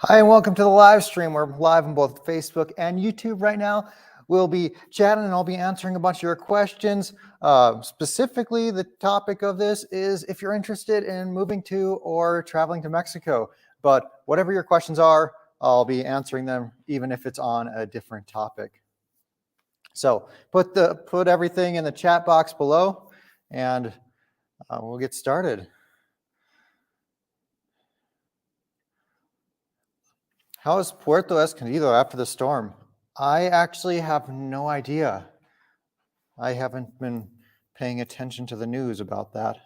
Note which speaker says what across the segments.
Speaker 1: Hi, and welcome to the live stream. We're live on both Facebook and YouTube right now. We'll be chatting and I'll be answering a bunch of your questions. Specifically, the topic of this is if you're interested in moving to or traveling to Mexico. But whatever your questions are, I'll be answering them even if it's on a different topic. So put everything in the chat box below and we'll get started. How is Puerto Escondido after the storm? I actually have no idea. I haven't been paying attention to the news about that.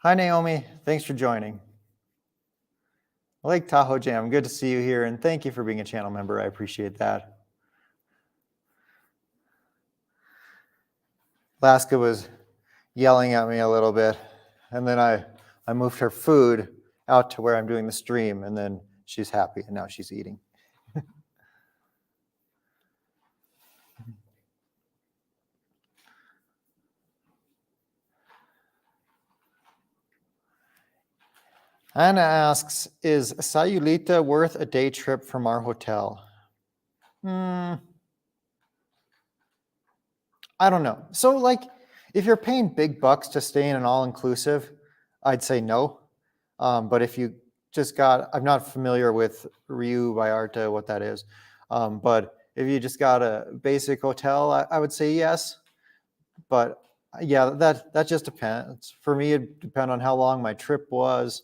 Speaker 1: Hi, Naomi. Thanks for joining. Lake Tahoe Jam, good to see you here, and thank you for being a channel member. I appreciate that. Alaska was yelling at me a little bit, and then I moved her food out to where I'm doing the stream, and then she's happy, and now she's eating. Anna asks, is Sayulita worth a day trip from our hotel? I don't know. So like, if you're paying big bucks to stay in an all-inclusive, I'd say no. But if you just got, I'm not familiar with Ryu Vallarta, what that is. But if you just got a basic hotel, I would say yes. But yeah, that just depends. For me, it depends on how long my trip was,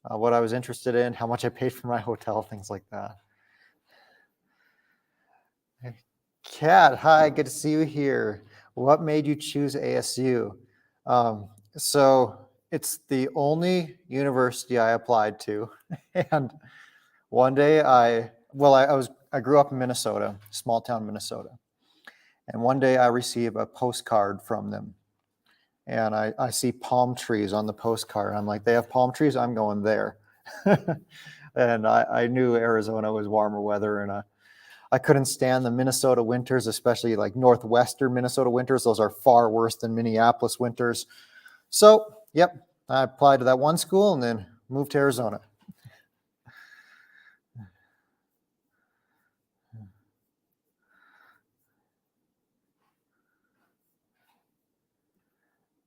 Speaker 1: what I was interested in, how much I paid for my hotel, things like that. Kat, hi, good to see you here. What made you choose ASU? So it's the only university I applied to. And one day I grew up in Minnesota, small town Minnesota. And one day I receive a postcard from them. And I see palm trees on the postcard. I'm like, they have palm trees? I'm going there. And I knew Arizona was warmer weather, and I couldn't stand the Minnesota winters, especially like northwestern Minnesota winters. Those are far worse than Minneapolis winters. So, yep, I applied to that one school and then moved to Arizona.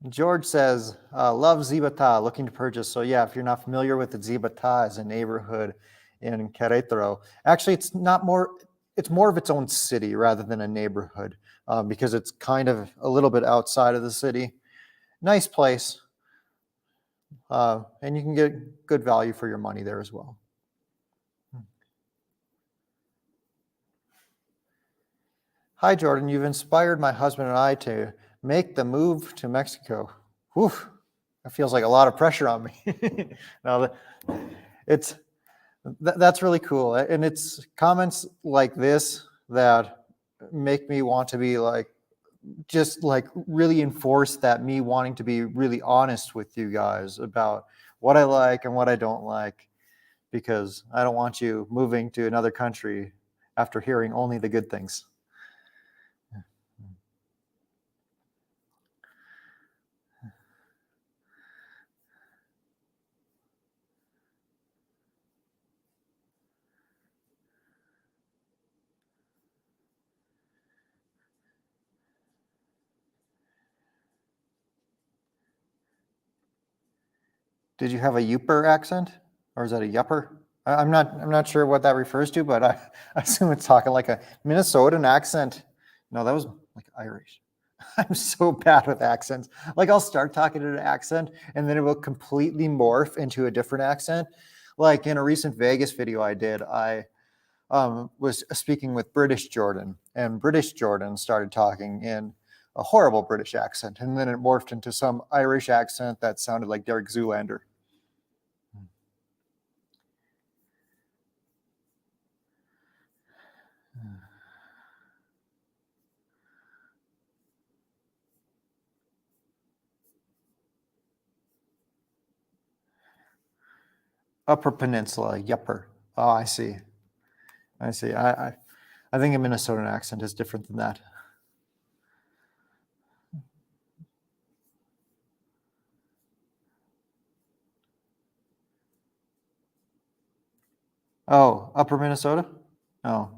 Speaker 1: George says, love Zibata, looking to purchase. So yeah, if you're not familiar with it, Zibata is a neighborhood in Querétaro. Actually, it's more of its own city rather than a neighborhood because it's kind of a little bit outside of the city. Nice place. And you can get good value for your money there as well. Hi, Jordan. You've inspired my husband and I to make the move to Mexico. Whew, that feels like a lot of pressure on me. No, that's really cool. And it's comments like this that make me want to be like, just like really enforce that me wanting to be really honest with you guys about what I like and what I don't like, because I don't want you moving to another country after hearing only the good things. Did you have a Yupper accent, or is that a Yupper? I'm not sure what that refers to, but I assume it's talking like a Minnesotan accent. No, that was like Irish. I'm so bad with accents. Like I'll start talking in an accent and then it will completely morph into a different accent. Like in a recent Vegas video I did, I was speaking with British Jordan, and British Jordan started talking in a horrible British accent, and then it morphed into some Irish accent that sounded like Derek Zoolander. Upper Peninsula, Yupper. Oh, I see. I see. I think a Minnesotan accent is different than that. Oh, Upper Minnesota? Oh,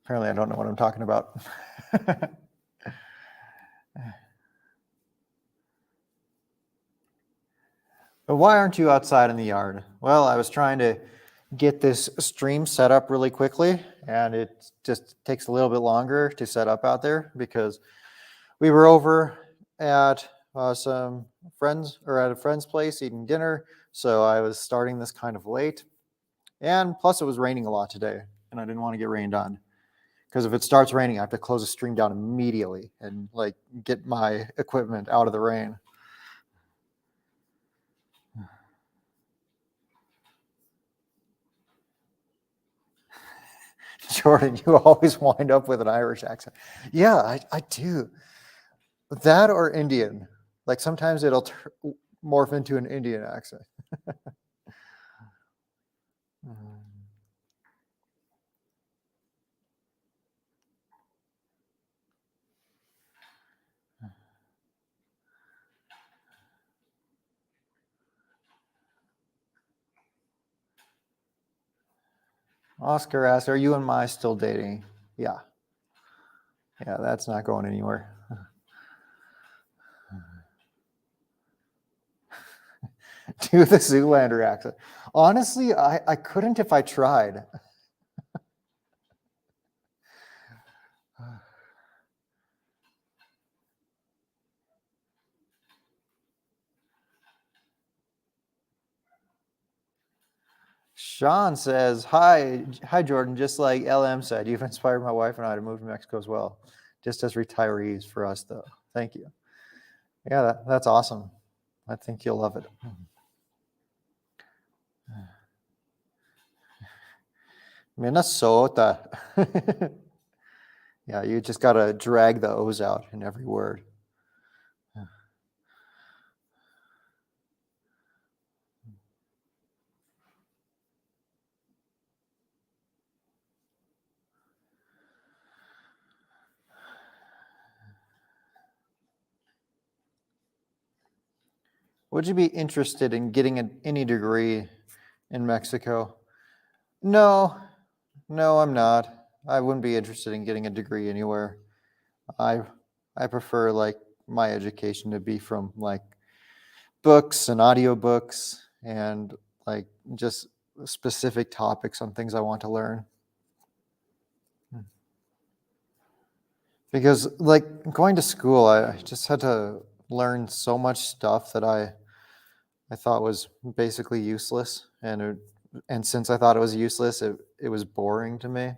Speaker 1: apparently I don't know what I'm talking about. But why aren't you outside in the yard? Well, I was trying to get this stream set up really quickly, and it just takes a little bit longer to set up out there because we were over at some friends or at a friend's place eating dinner. So I was starting this kind of late. And plus, it was raining a lot today, and I didn't want to get rained on. Because if it starts raining, I have to close the stream down immediately and like get my equipment out of the rain. Jordan, you always wind up with an Irish accent. Yeah, I do. That or Indian. Like sometimes it'll morph into an Indian accent. Oscar asked, "Are you and Mai still dating?" Yeah. Yeah, that's not going anywhere. Do the Zoolander accent. Honestly, I couldn't if I tried. Sean says, hi, Jordan. Just like LM said, you've inspired my wife and I to move to Mexico as well, just as retirees for us, though. Thank you. Yeah, that's awesome. I think you'll love it. Minnesota. Yeah, you just got to drag the O's out in every word. Would you be interested in getting any degree in Mexico? No, I'm not. I wouldn't be interested in getting a degree anywhere. I prefer like my education to be from like books and audiobooks and like just specific topics on things I want to learn. Because like going to school, I just had to learn so much stuff that I thought was basically useless, and since I thought it was useless, it was boring to me.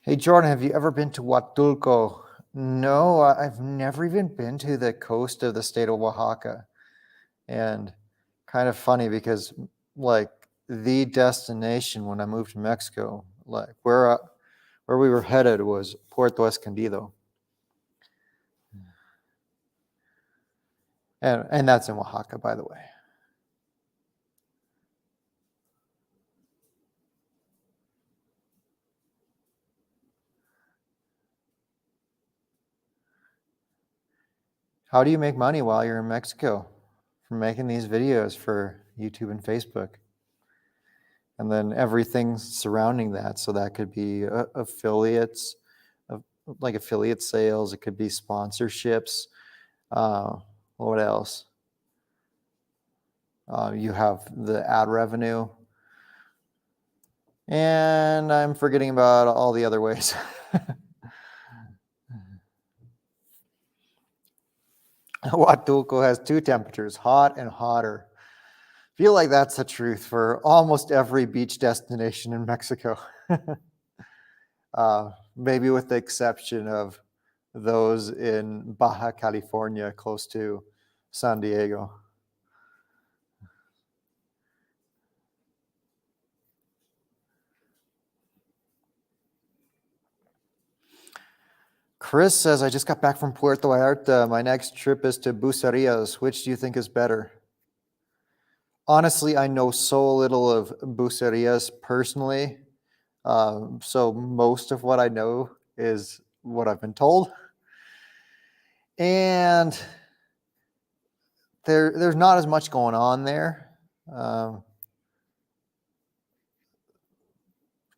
Speaker 1: Hey Jordan, have you ever been to Huatulco? No, I've never even been to the coast of the state of Oaxaca. And kind of funny because like the destination when I moved to Mexico, like where we were headed was Puerto Escondido. And that's in Oaxaca, by the way. How do you make money while you're in Mexico from making these videos for YouTube and Facebook? And then everything surrounding that. So that could be affiliates, like affiliate sales. It could be sponsorships. What else? You have the ad revenue. And I'm forgetting about all the other ways. Huatulco has two temperatures, hot and hotter. Feel like that's the truth for almost every beach destination in Mexico. Maybe with the exception of those in Baja California, close to San Diego. Chris says, I just got back from Puerto Vallarta. My next trip is to Bucerías. Which do you think is better? Honestly, I know so little of Bucerías personally. So most of what I know is what I've been told. And there's not as much going on there.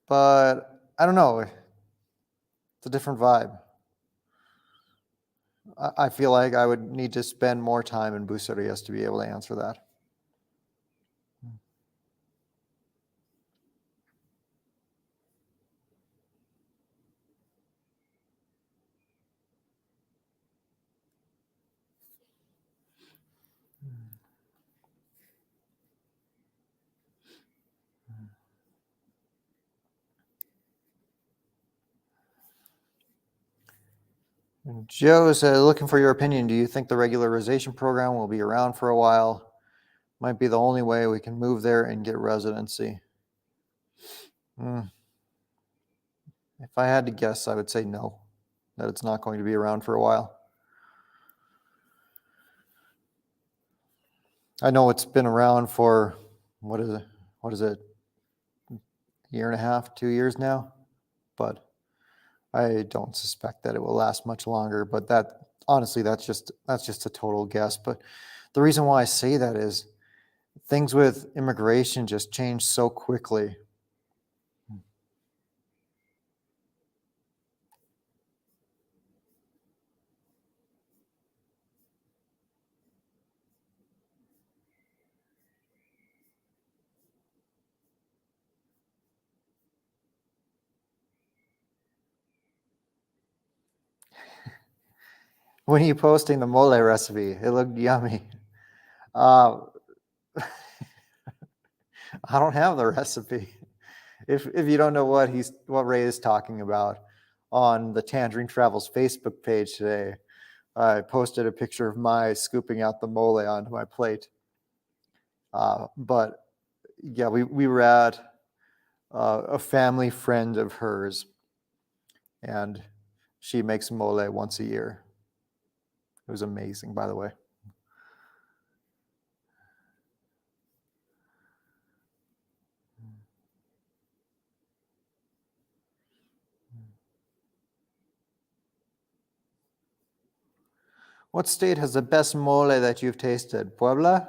Speaker 1: But I don't know. It's a different vibe. I feel like I would need to spend more time in Bucerias to be able to answer that. Joe says, looking for your opinion. Do you think the regularization program will be around for a while? Might be the only way we can move there and get residency. If I had to guess, I would say no, that it's not going to be around for a while. I know it's been around for, what is it, a year and a half, 2 years now, but I don't suspect that it will last much longer. But that, honestly, that's just a total guess. But the reason why I say that is things with immigration just change so quickly. When are you posting the mole recipe? It looked yummy. I don't have the recipe. If you don't know what Ray is talking about, on the Tangerine Travels Facebook page today, I posted a picture of my scooping out the mole onto my plate. But yeah, we were at a family friend of hers, and she makes mole once a year. It was amazing, by the way. What state has the best mole that you've tasted? Puebla?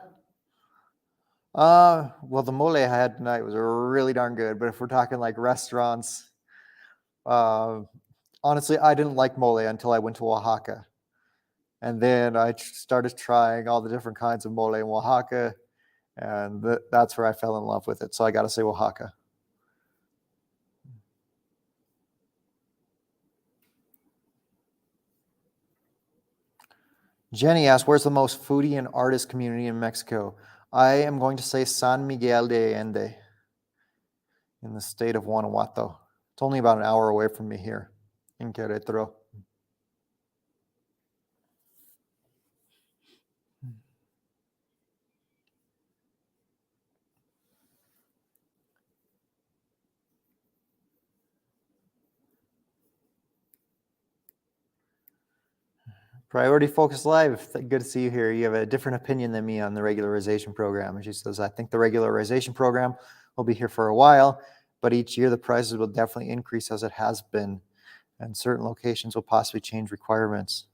Speaker 1: Well, the mole I had tonight was really darn good. But if we're talking like restaurants, honestly, I didn't like mole until I went to Oaxaca. And then I started trying all the different kinds of mole in Oaxaca, and that's where I fell in love with it. So I got to say Oaxaca. Jenny asked, where's the most foodie and artist community in Mexico? I am going to say San Miguel de Allende in the state of Guanajuato. It's only about an hour away from me here in Querétaro. Priority Focus Live, good to see you here. You have a different opinion than me on the regularization program. And she says, I think the regularization program will be here for a while, but each year the prices will definitely increase as it has been, and certain locations will possibly change requirements.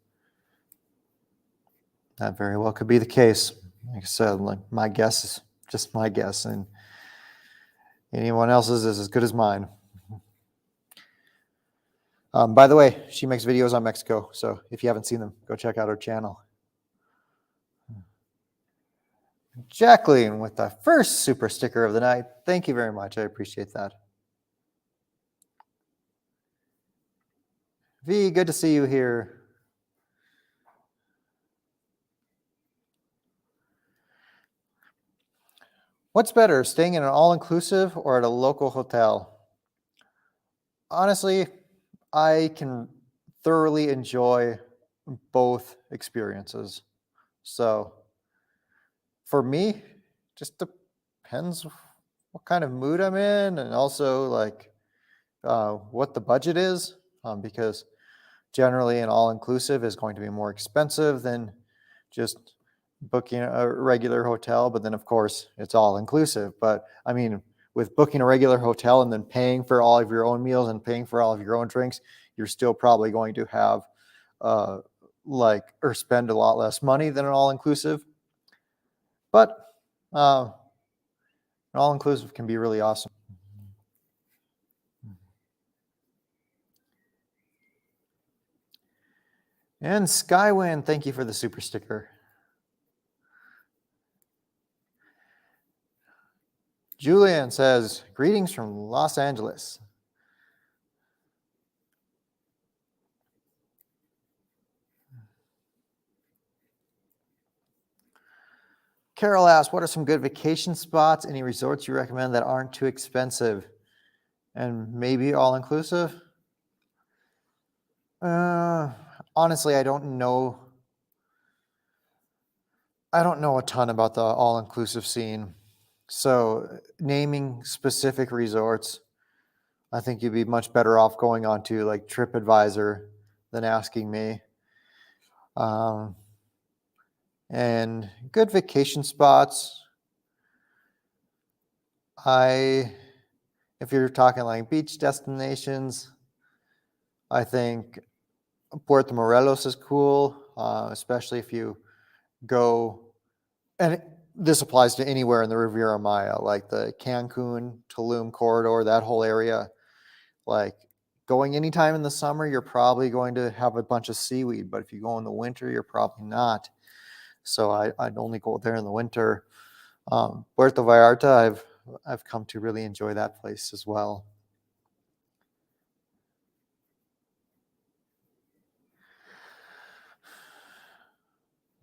Speaker 1: That very well could be the case. Like I said, like my guess is just my guess, and anyone else's is as good as mine. By the way, she makes videos on Mexico, so if you haven't seen them, go check out her channel. Jacqueline with the first super sticker of the night. Thank you very much. I appreciate that. V, good to see you here. What's better, staying in an all-inclusive or at a local hotel? Honestly, I can thoroughly enjoy both experiences. So for me, just depends what kind of mood I'm in, and also like what the budget is, because generally an all-inclusive is going to be more expensive than just booking a regular hotel. But then of course it's all inclusive. But I mean, with booking a regular hotel and then paying for all of your own meals and paying for all of your own drinks, you're still probably going to have or spend a lot less money than an all-inclusive. But an all-inclusive can be really awesome. And Skywind, thank you for the super sticker. Julian says, greetings from Los Angeles. Carol asks, what are some good vacation spots? Any resorts you recommend that aren't too expensive and maybe all-inclusive? Honestly, I don't know. I don't know a ton about the all-inclusive scene. So naming specific resorts, I think you'd be much better off going on to like TripAdvisor than asking me. And good vacation spots. If you're talking like beach destinations, I think Puerto Morelos is cool, especially if you go, and this applies to anywhere in the Riviera Maya, like the Cancun, Tulum corridor, that whole area. Like going anytime in the summer, you're probably going to have a bunch of seaweed, but if you go in the winter, you're probably not. So I'd only go there in the winter. Puerto Vallarta, I've come to really enjoy that place as well.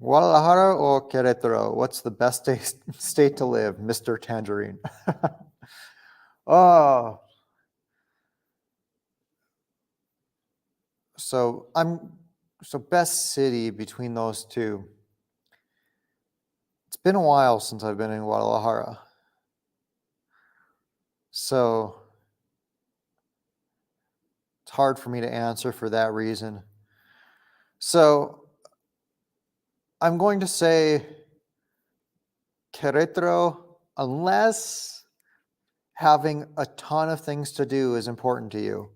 Speaker 1: Guadalajara or Querétaro? What's the best state to live, Mr. Tangerine? Oh, so best city between those two. It's been a while since I've been in Guadalajara. So it's hard for me to answer for that reason. So I'm going to say Querétaro, unless having a ton of things to do is important to you.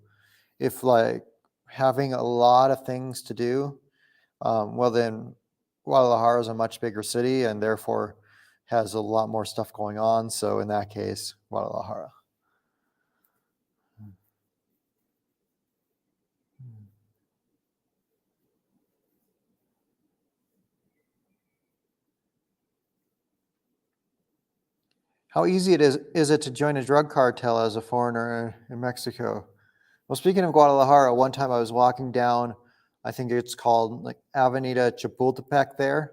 Speaker 1: If like having a lot of things to do, well then Guadalajara is a much bigger city and therefore has a lot more stuff going on. So in that case, Guadalajara. How easy is it to join a drug cartel as a foreigner in Mexico? Well, speaking of Guadalajara, one time I was walking down, I think it's called like Avenida Chapultepec there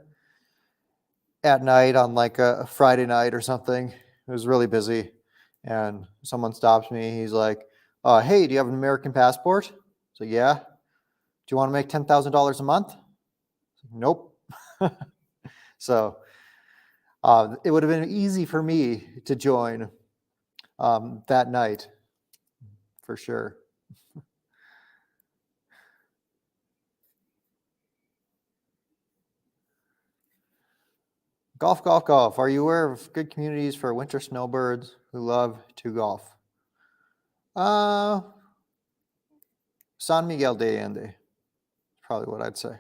Speaker 1: at night on like a Friday night or something. It was really busy. And someone stops me. He's like, hey, do you have an American passport? So yeah. Do you want to make $10,000 a month? Nope. So it would have been easy for me to join that night, for sure. Golf, golf, golf. Are you aware of good communities for winter snowbirds who love to golf? San Miguel de Allende, probably what I'd say.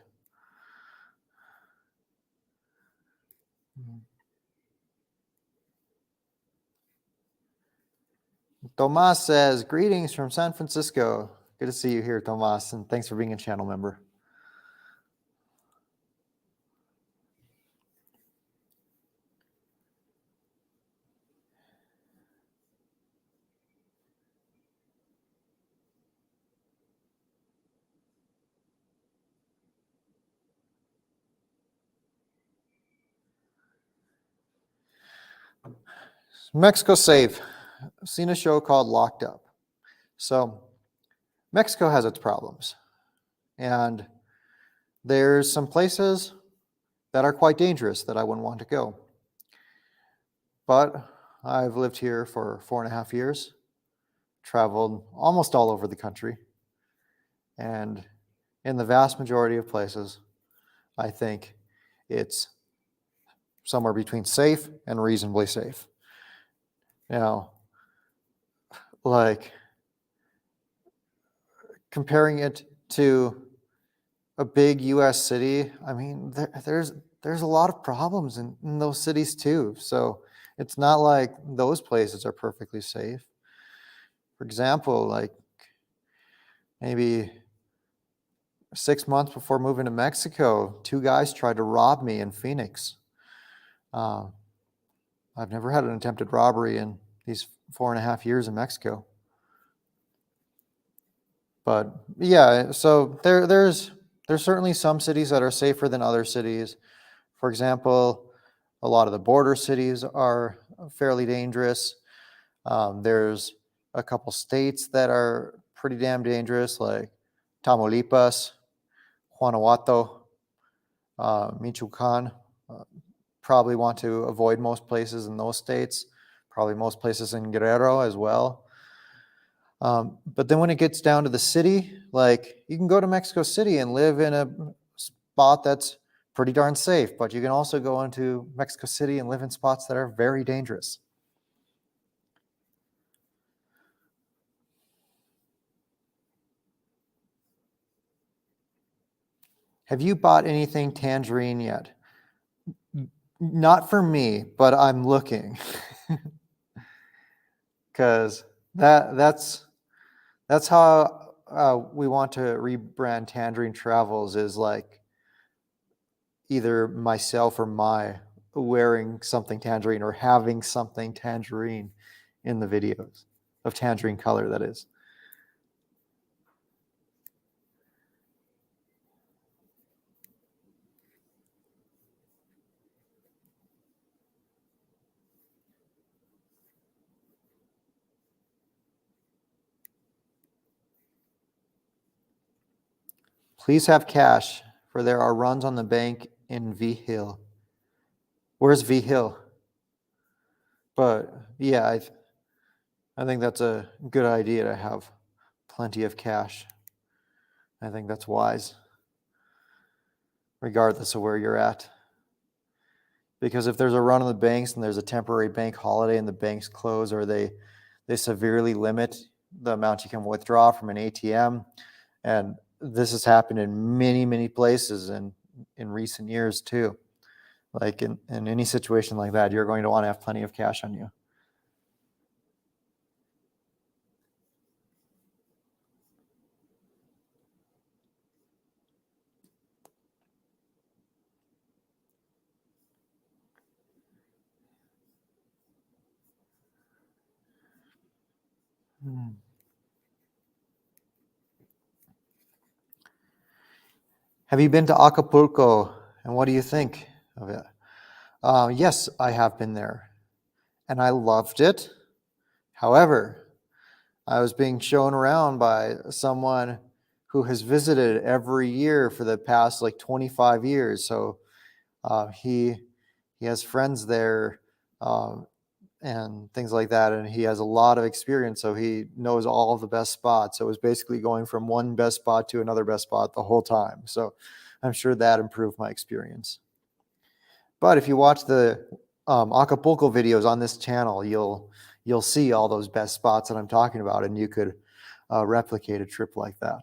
Speaker 1: Tomas says, greetings from San Francisco. Good to see you here, Tomas, and thanks for being a channel member. Mexico safe. I've seen a show called Locked Up. So Mexico has its problems. And there's some places that are quite dangerous that I wouldn't want to go. But I've lived here for 4.5 years, traveled almost all over the country. And in the vast majority of places, I think it's somewhere between safe and reasonably safe. Now, like comparing it to a big US city, I mean, there's a lot of problems in those cities too. So it's not like those places are perfectly safe. For example, like maybe 6 months before moving to Mexico, two guys tried to rob me in Phoenix. Um, I've never had an attempted robbery in these 4.5 years in Mexico. But yeah, so there's certainly some cities that are safer than other cities. For example, a lot of the border cities are fairly dangerous. There's a couple states that are pretty damn dangerous, like Tamaulipas, Guanajuato, Michoacan. Uh, Probably want to avoid most places in those states, probably most places in Guerrero as well. But then when it gets down to the city, like you can go to Mexico City and live in a spot that's pretty darn safe, but you can also go into Mexico City and live in spots that are very dangerous. Have you bought anything tangerine yet? Not for me, but I'm looking. Because that's how we want to rebrand Tangerine Travels, is like either myself or my wearing something tangerine or having something tangerine in the videos of tangerine color, that is. Please have cash, for there are runs on the bank in V Hill. Where's V Hill? But yeah, I think that's a good idea to have plenty of cash. I think that's wise, regardless of where you're at. Because if there's a run on the banks and there's a temporary bank holiday and the banks close, or they severely limit the amount you can withdraw from an ATM, and this has happened in many places in recent years too. Like in any situation like that, you're going to want to have plenty of cash on you. Have you been to Acapulco, and what do you think of it? Yes, I have been there, and I loved it. However, I was being shown around by someone who has visited every year for the past like 25 years. So he has friends there, um, and things like that, and he has a lot of experience. So he knows all of the best spots. So it was basically going from one best spot to another best spot the whole time. So I'm sure that improved my experience. But if you watch the Acapulco videos on this channel, you'll see all those best spots that I'm talking about, and you could replicate a trip like that.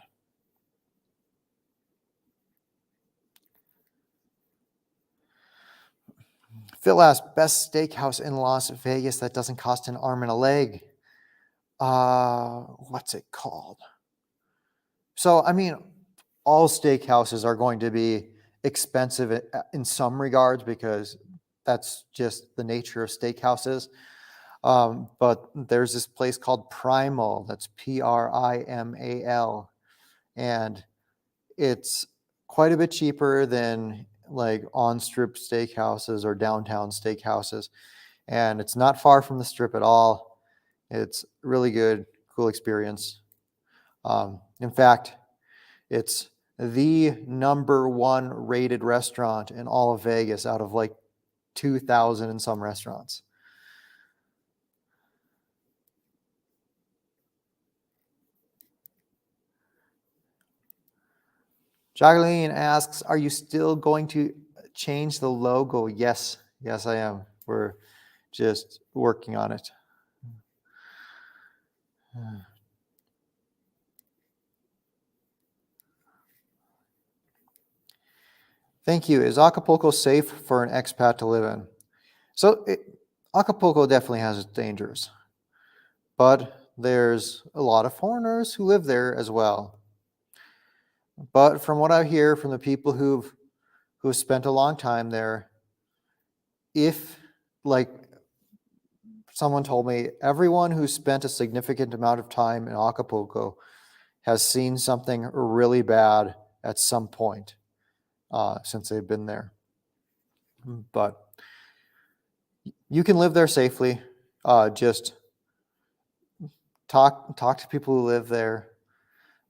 Speaker 1: Phil asked, best steakhouse in Las Vegas that doesn't cost an arm and a leg. What's it called? So, I mean, all steakhouses are going to be expensive in some regards because that's just the nature of steakhouses. But there's this place called Primal, that's Primal, and it's quite a bit cheaper than like on strip steakhouses or downtown steakhouses. And it's not far from the strip at all. It's really good, cool experience. In fact, it's the #1 rated restaurant in all of Vegas out of like 2,000 and some restaurants. Jacqueline asks, are you still going to change the logo? Yes, I am. We're just working on it. Thank you. Is Acapulco safe for an expat to live in? So Acapulco definitely has its dangers, but there's a lot of foreigners who live there as well. But from what I hear from the people who've spent a long time there, if like someone told me, everyone who spent a significant amount of time in Acapulco has seen something really bad at some point since they've been there. But you can live there safely. Just talk to people who live there.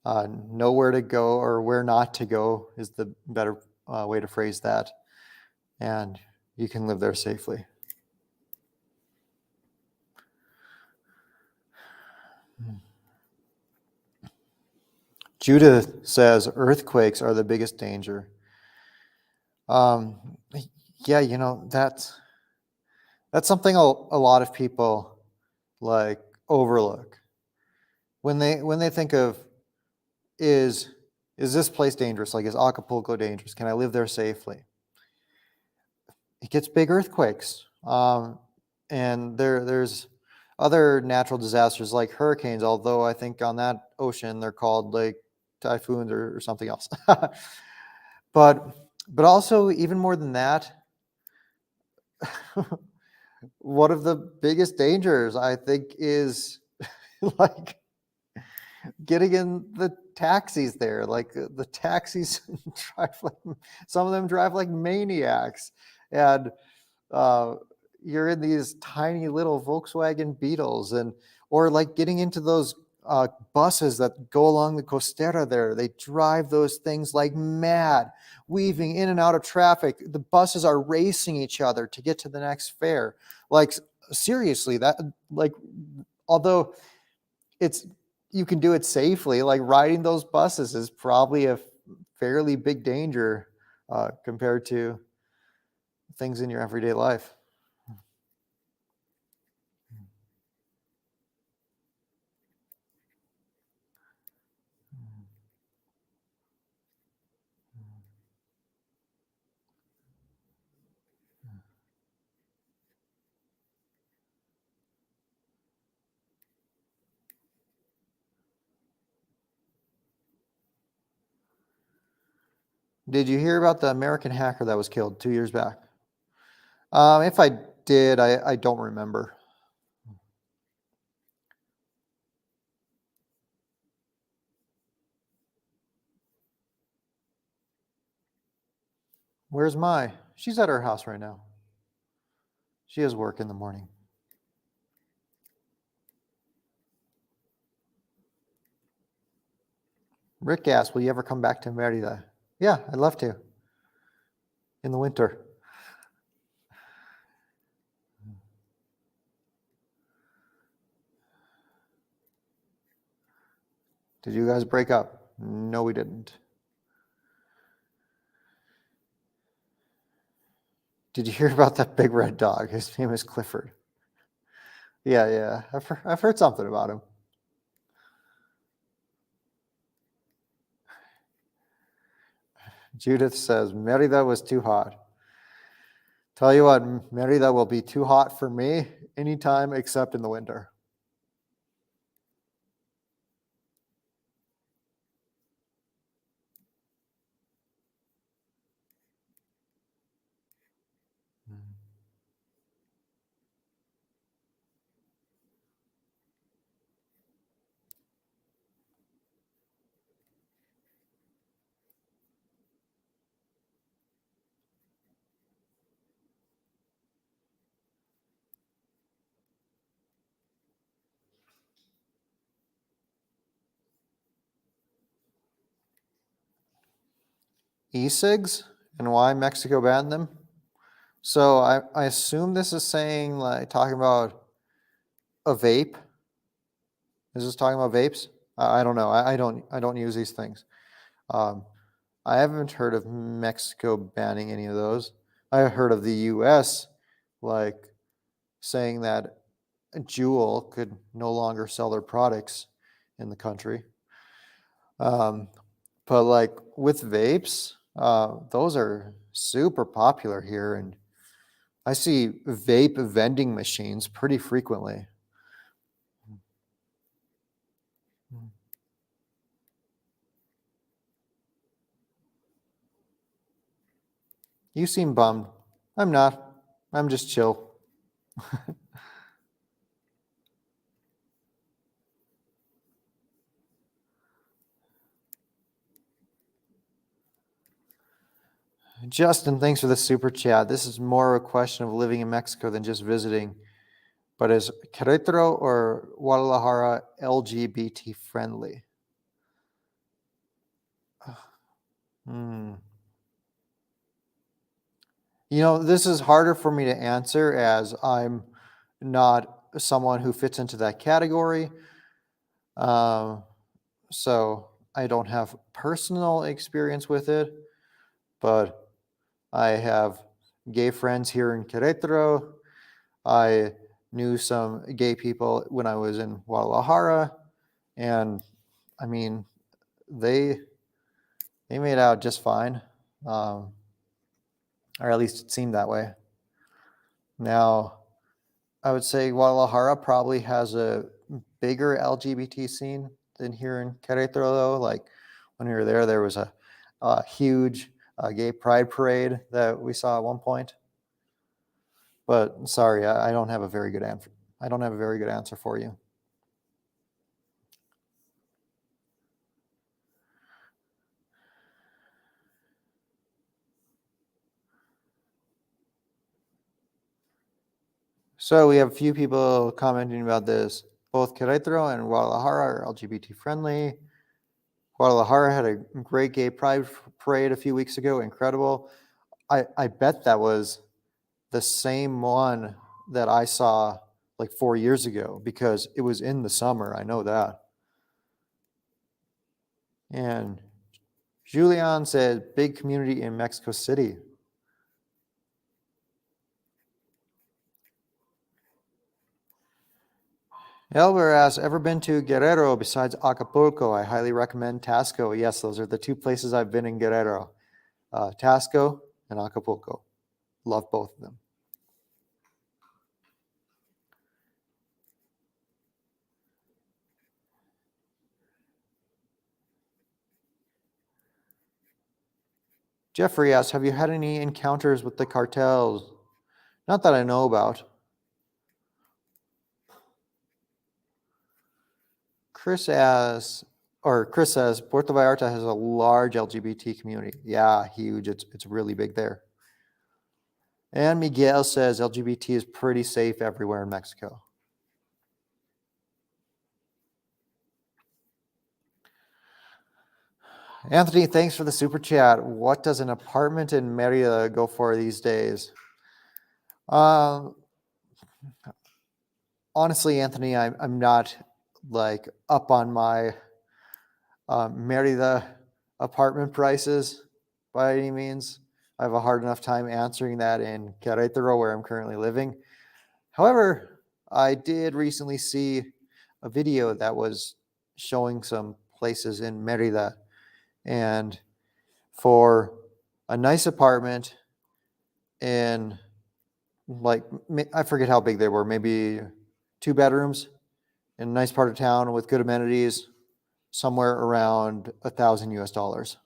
Speaker 1: Know where to go or where not to go is the better way to phrase that. And you can live there safely. Judith says earthquakes are the biggest danger. Yeah, that's something a lot of people like overlook when they think of is this place dangerous? Like, is Acapulco dangerous? Can I live there safely? It gets big earthquakes, and there's other natural disasters like hurricanes. Although I think on that ocean they're called like typhoons or something else. but also even more than that, one of the biggest dangers I think is like getting in the taxis there. Like the taxis drive like some of them drive like maniacs, and you're in these tiny little Volkswagen Beetles, and or like getting into those buses that go along the Costera there. They drive those things like mad, weaving in and out of traffic. The buses are racing each other to get to the next fare. Like seriously, that like although it's you can do it safely, like riding those buses is probably a fairly big danger compared to things in your everyday life. Did you hear about the American hacker that was killed 2 years back? If I did, I don't remember. Where's Mai? She's at her house right now. She has work in the morning. Rick asked, will you ever come back to Merida? Yeah, I'd love to. In the winter. Did you guys break up? No, we didn't. Did you hear about that big red dog? His name is Clifford. Yeah. I've heard something about him. Judith says, Merida was too hot. Tell you what, Merida will be too hot for me anytime except in the winter. E-cigs and why Mexico banned them? So I assume this is saying like talking about a vape. Is this talking about vapes? I don't know. I don't use these things. I haven't heard of Mexico banning any of those. I heard of the U.S. like saying that Juul could no longer sell their products in the country. But like with vapes, those are super popular here, and I see vape vending machines pretty frequently. You seem bummed. I'm not. I'm just chill. Justin, thanks for the super chat. This is more a question of living in Mexico than just visiting. But is Querétaro or Guadalajara LGBT friendly? Hmm. You know, this is harder for me to answer as I'm not someone who fits into that category. So I don't have personal experience with it, but I have gay friends here in Querétaro. I knew some gay people when I was in Guadalajara, and I mean, they made out just fine, or at least it seemed that way. Now, I would say Guadalajara probably has a bigger LGBT scene than here in Querétaro, though. Like when we were there, there was a huge gay pride parade that we saw at one point. But sorry, I don't have a very good answer. I don't have a very good answer for you. So we have a few people commenting about this. Both Querétaro and Guadalajara are LGBT friendly. Guadalajara had a great gay pride parade a few weeks ago. Incredible. I bet that was the same one that I saw like 4 years ago because it was in the summer. I know that. And Julian said, big community in Mexico City. Elber asks, ever been to Guerrero besides Acapulco? I highly recommend Tasco. Yes, those are the two places I've been in Guerrero. Tasco and Acapulco. Love both of them. Jeffrey asks, have you had any encounters with the cartels? Not that I know about. Chris says, Puerto Vallarta has a large LGBT community. Yeah, huge. It's really big there. And Miguel says LGBT is pretty safe everywhere in Mexico. Anthony, thanks for the super chat. What does an apartment in Merida go for these days? Honestly, Anthony, I'm not like up on my Merida apartment prices by any means. I have a hard enough time answering that in Querétaro, where I'm currently living. However, I did recently see a video that was showing some places in Merida, and for a nice apartment in, like, I forget how big they were, maybe 2 bedrooms in a nice part of town with good amenities, somewhere around $1,000 US.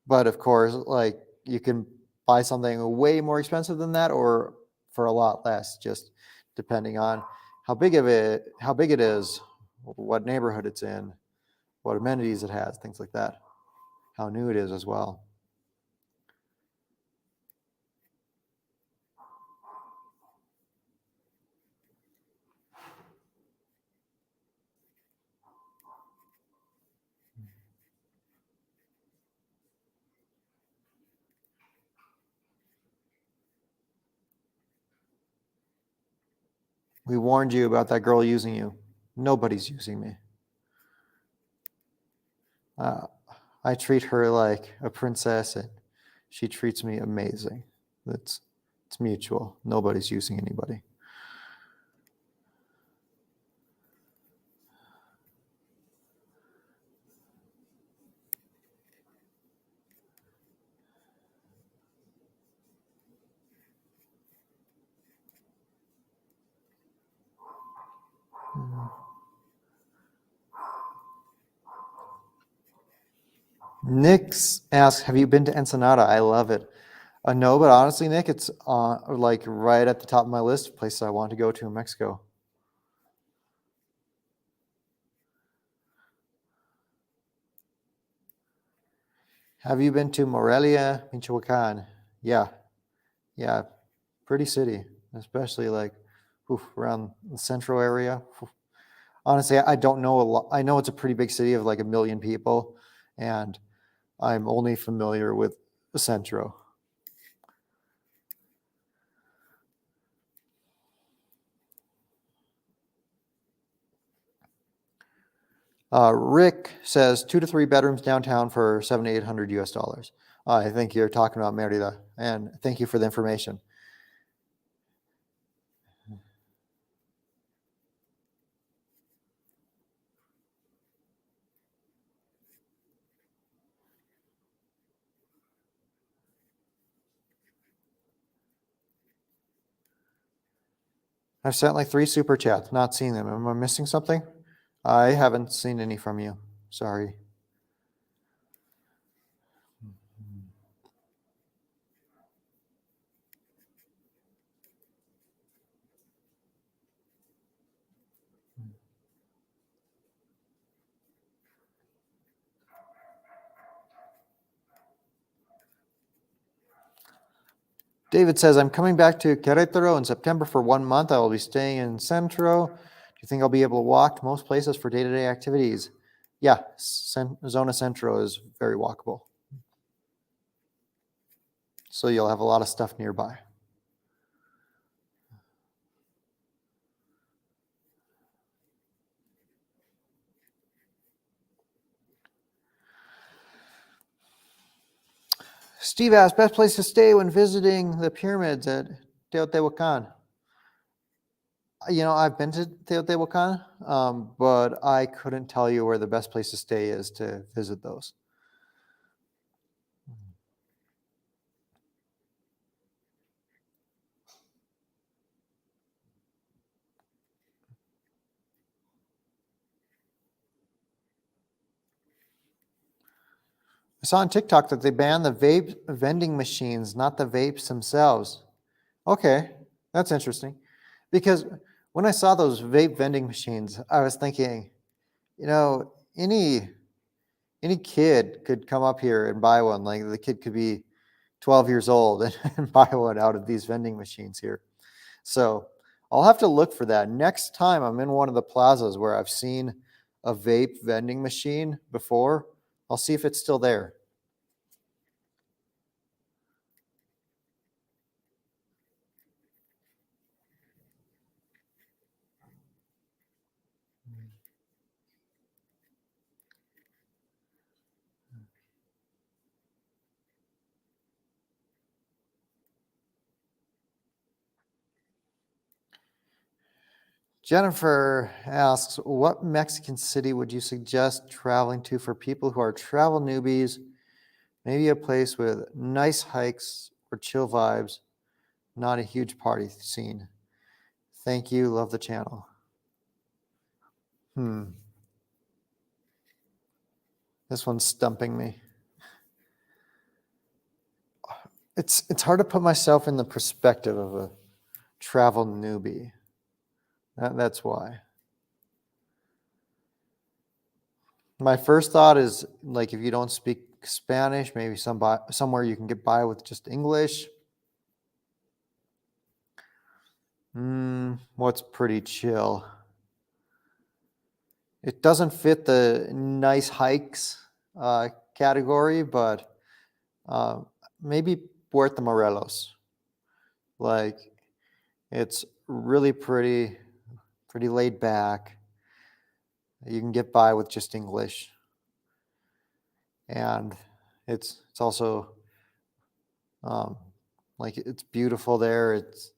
Speaker 1: But of course, like, you can buy something way more expensive than that or for a lot less, just depending on how big it is, what neighborhood it's in, what amenities it has, things like that, how new it is as well. We warned you about that girl using you. Nobody's using me. I treat her like a princess, and she treats me amazing. It's mutual. Nobody's using anybody. Nick's asks, have you been to Ensenada? I love it. No, but honestly, Nick, it's like right at the top of my list of places I want to go to in Mexico. Have you been to Morelia, Michoacan? Yeah, yeah, pretty city, especially like around the central area. Honestly, I don't know a lot. I know it's a pretty big city of like 1 million people, and I'm only familiar with Centro. Rick says 2 to 3 bedrooms downtown for 700 to 800 US dollars. I think you're talking about Merida, and thank you for the information. I've sent like 3 super chats, not seeing them. Am I missing something? I haven't seen any from you. Sorry. David says, I'm coming back to Querétaro in September for 1 month. I will be staying in Centro. Do you think I'll be able to walk to most places for day-to-day activities? Yeah, Zona Centro is very walkable. So you'll have a lot of stuff nearby. Steve asked, best place to stay when visiting the pyramids at Teotihuacan? I've been to Teotihuacan, but I couldn't tell you where the best place to stay is to visit those. I saw on TikTok that they banned the vape vending machines, not the vapes themselves. Okay, that's interesting. Because when I saw those vape vending machines, I was thinking, any kid could come up here and buy one. Like the kid could be 12 years old and buy one out of these vending machines here. So I'll have to look for that. Next time I'm in one of the plazas where I've seen a vape vending machine before, I'll see if it's still there. Jennifer asks, what Mexican city would you suggest traveling to for people who are travel newbies? Maybe a place with nice hikes or chill vibes, not a huge party scene. Thank you. Love the channel. This one's stumping me. It's hard to put myself in the perspective of a travel newbie. That's why. My first thought is like if you don't speak Spanish, maybe somewhere you can get by with just English. What's pretty chill? It doesn't fit the nice hikes category, but maybe Puerto Morelos. Like it's really pretty laid back. You can get by with just English, and it's also like it's beautiful there. It's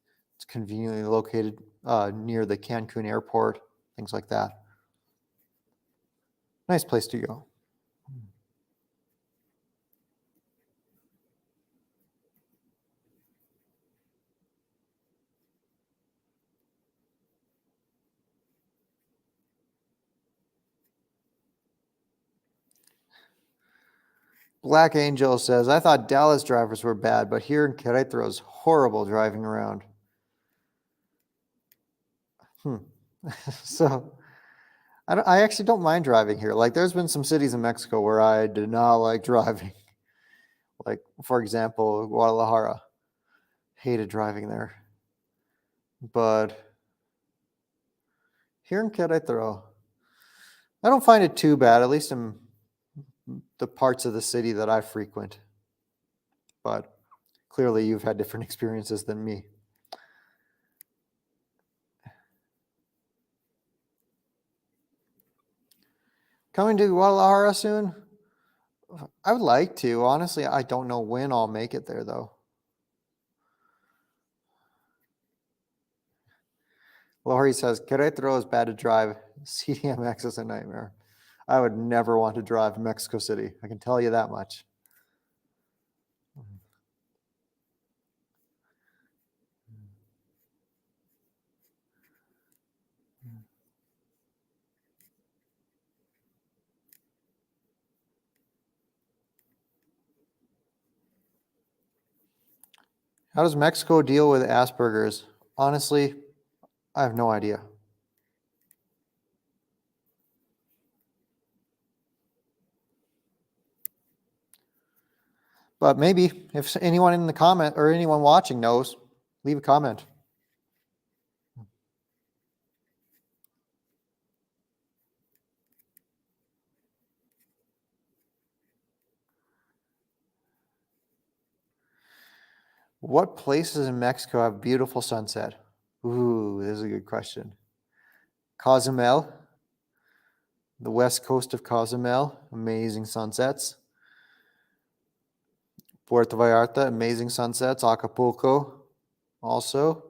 Speaker 1: conveniently located near the Cancun airport, things like that. Nice place to go. Black Angel says, I thought Dallas drivers were bad, but here in Querétaro is horrible driving around. So I actually don't mind driving here. Like there's been some cities in Mexico where I did not like driving. Like, for example, Guadalajara. Hated driving there. But here in Querétaro, I don't find it too bad, at least in the parts of the city that I frequent. But clearly you've had different experiences than me. Coming to Guadalajara soon? I would like to. Honestly, I don't know when I'll make it there, though. Laurie says, Querétaro is bad to drive. CDMX is a nightmare. I would never want to drive Mexico City. I can tell you that much. How does Mexico deal with Asperger's? Honestly, I have no idea. But maybe if anyone in the comment or anyone watching knows, leave a comment. What places in Mexico have beautiful sunset? Ooh, this is a good question. Cozumel, the west coast of Cozumel, amazing sunsets. Puerto Vallarta, amazing sunsets. Acapulco, also.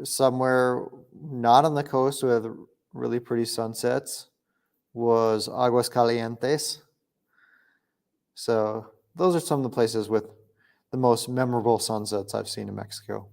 Speaker 1: Somewhere not on the coast with really pretty sunsets was Aguascalientes. So those are some of the places with the most memorable sunsets I've seen in Mexico.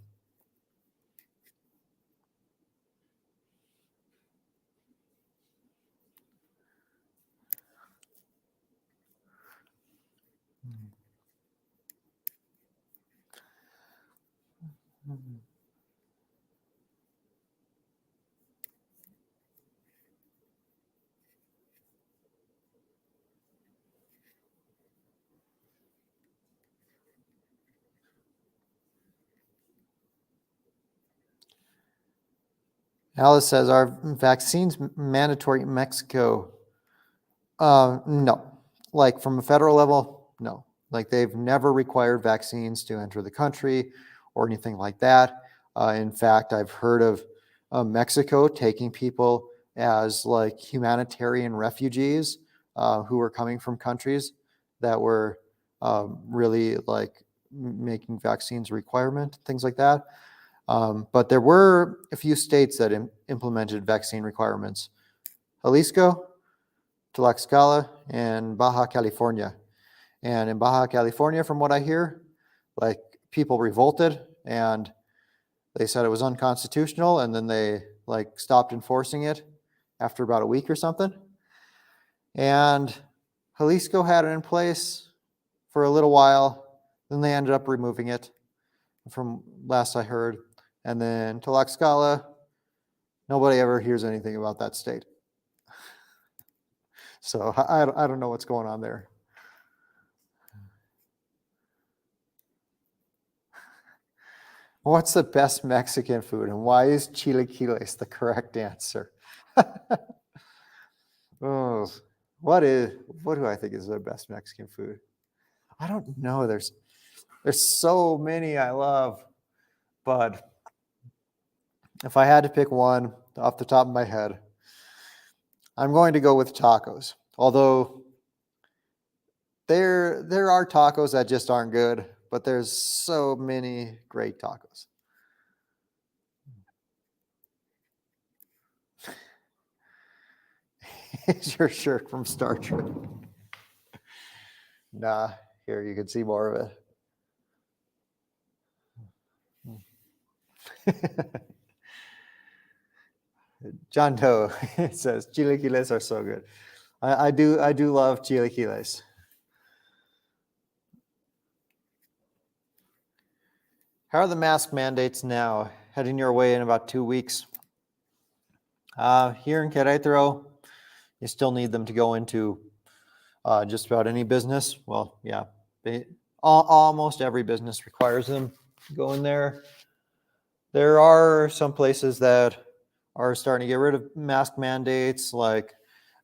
Speaker 1: Alice says, are vaccines mandatory in Mexico? No. Like from a federal level, no. Like they've never required vaccines to enter the country or anything like that. In fact, I've heard of Mexico taking people as like humanitarian refugees who were coming from countries that were really like making vaccines a requirement, things like that. But there were a few states that implemented vaccine requirements. Jalisco, Tlaxcala, and Baja California. And in Baja California, from what I hear, like people revolted and they said it was unconstitutional, and then they like stopped enforcing it after about a week or something. And Jalisco had it in place for a little while, then they ended up removing it from last I heard. And then Tlaxcala, nobody ever hears anything about that state. So I don't know what's going on there. What's the best Mexican food, and why is chilaquiles the correct answer? Oh, what do I think is the best Mexican food? I don't know. There's so many I love, but if I had to pick one off the top of my head, I'm going to go with tacos. Although there are tacos that just aren't good, but there's so many great tacos. Is your shirt from Star Trek? Nah, here you can see more of it. John Doe says chilaquiles are so good. I do love chilaquiles. How are the mask mandates now? Heading your way in about 2 weeks. Here in Querétaro, you still need them to go into just about any business. Well, yeah, almost every business requires them to go in there. There are some places that are starting to get rid of mask mandates. Like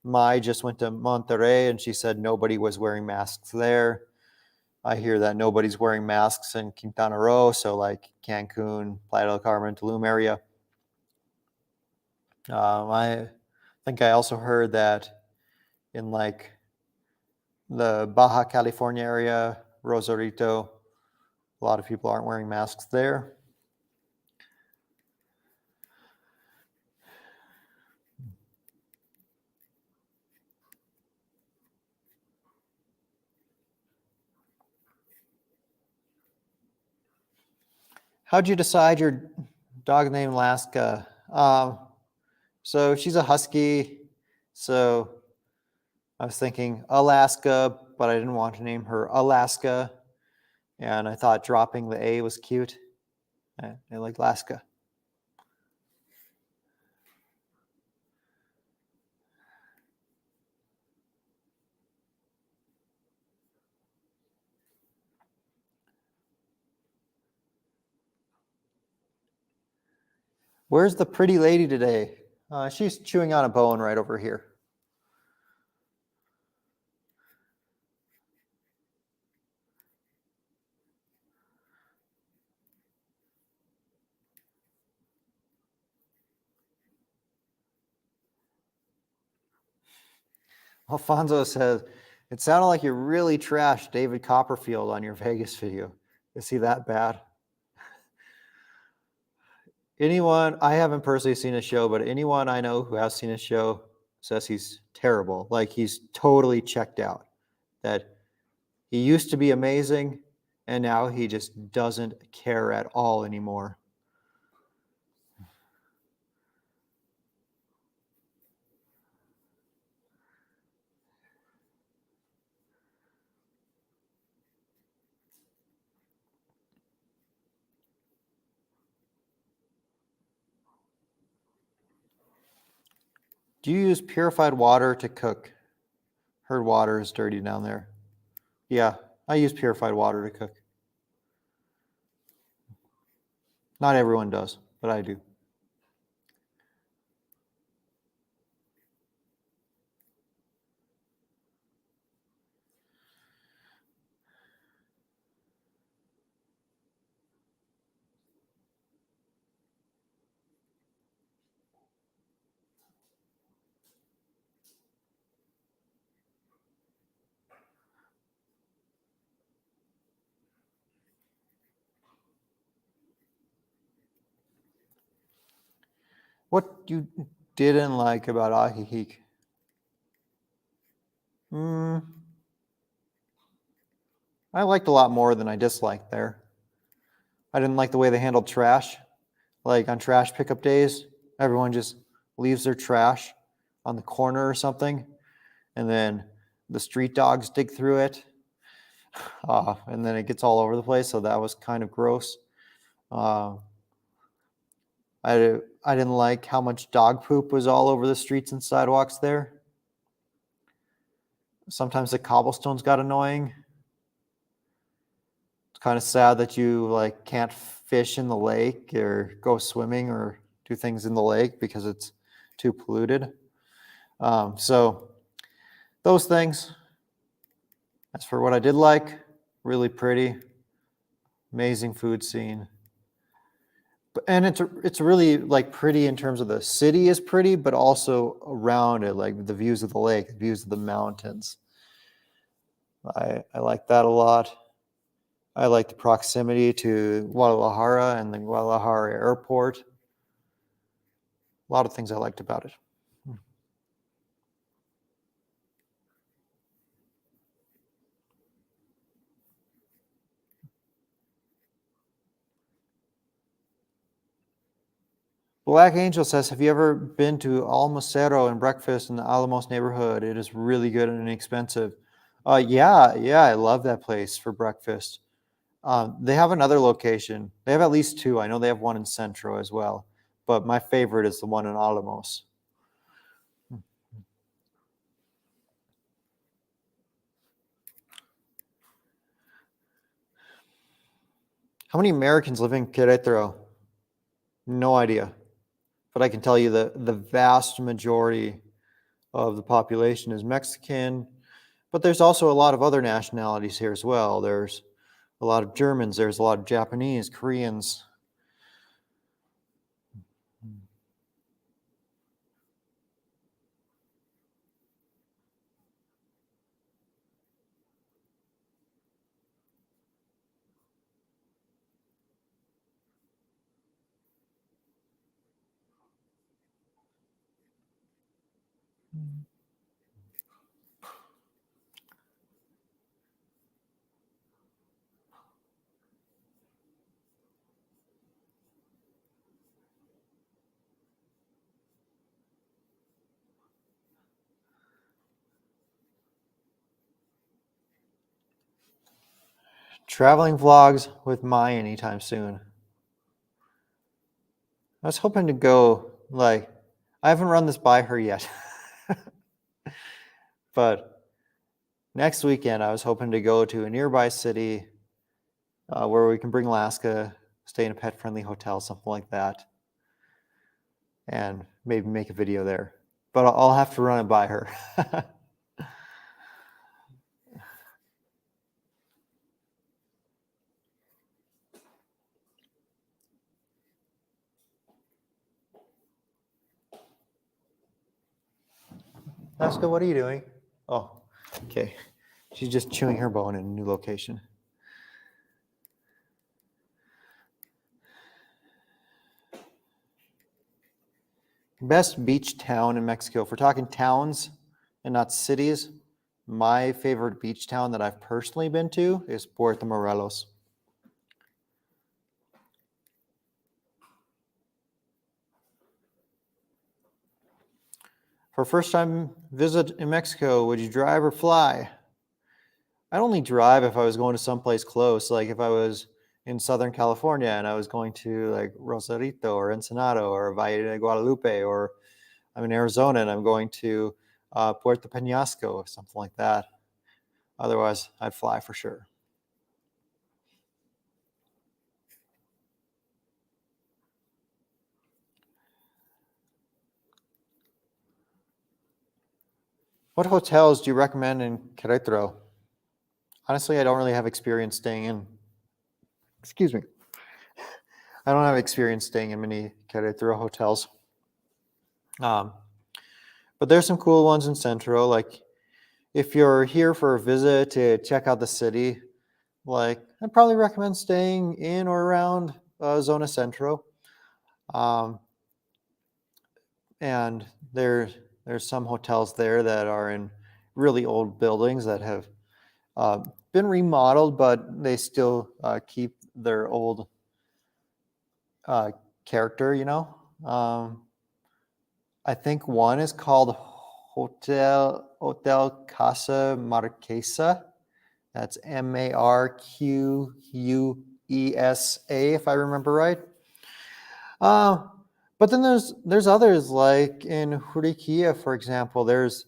Speaker 1: Mai just went to Monterrey and she said nobody was wearing masks there. I hear that nobody's wearing masks in Quintana Roo, so like Cancun, Playa del Carmen, Tulum area. I think I also heard that in like the Baja California area, Rosarito, a lot of people aren't wearing masks there. How'd you decide your dog name Alaska? So she's a husky, so I was thinking Alaska, but I didn't want to name her Alaska, and I thought dropping the A was cute. I like Alaska. Where's the pretty lady today? She's chewing on a bone right over here. Alfonso says, it sounded like you really trashed David Copperfield on your Vegas video. Is he that bad? Anyone, I haven't personally seen his show, but anyone I know who has seen his show says he's terrible. Like he's totally checked out. That he used to be amazing and now he just doesn't care at all anymore. Do you use purified water to cook? Heard water is dirty down there. Yeah, I use purified water to cook. Not everyone does, but I do. What you didn't like about Ajijic? I liked a lot more than I disliked there. I didn't like the way they handled trash. Like on trash pickup days, everyone just leaves their trash on the corner or something, and then the street dogs dig through it, and then it gets all over the place. So that was kind of gross. Uh, I didn't like how much dog poop was all over the streets and sidewalks there. Sometimes the cobblestones got annoying. It's kind of sad that you like can't fish in the lake or go swimming or do things in the lake because it's too polluted. So those things. As for what I did like, really pretty, amazing food scene. And it's really like pretty in terms of the city is pretty, but also around it, like the views of the lake, the views of the mountains. I like that a lot. I like the proximity to Guadalajara and the Guadalajara airport. A lot of things I liked about it. Black Angel says, have you ever been to Almacero and breakfast in the Alamos neighborhood? It is really good and inexpensive. Yeah, I love that place for breakfast. They have another location. They have at least two. I know they have one in Centro as well, but my favorite is the one in Alamos. How many Americans live in Querétaro? No idea, but I can tell you that the vast majority of the population is Mexican, but there's also a lot of other nationalities here as well. There's a lot of Germans, there's a lot of Japanese, Koreans. Traveling vlogs with Mai anytime soon. I was hoping to go, I haven't run this by her yet, but next weekend I was hoping to go to a nearby city where we can bring Alaska, stay in a pet-friendly hotel, something like that, and maybe make a video there. But I'll have to run it by her. Alaska, what are you doing? Oh, okay. She's just chewing her bone in a new location. Best beach town in Mexico. If we're talking towns and not cities, my favorite beach town that I've personally been to is Puerto Morelos. For first time visit in Mexico, would you drive or fly? I'd only drive if I was going to someplace close, like if I was in Southern California and I was going to like Rosarito or Ensenado or Valle de Guadalupe, or I'm in Arizona and I'm going to Puerto Penasco or something like that. Otherwise, I'd fly for sure. What hotels do you recommend in Querétaro? Honestly, I don't really have experience staying in. Excuse me. I don't have experience staying in many Querétaro hotels. But there's some cool ones in Centro. Like if you're here for a visit to check out the city, I'd probably recommend staying in or around Zona Centro. And there's some hotels there that are in really old buildings that have been remodeled, but they still keep their old character, I think one is called Hotel Casa Marquesa. That's Marquuesa, if I remember right. But then there's others, like in Juriquilla, for example. There's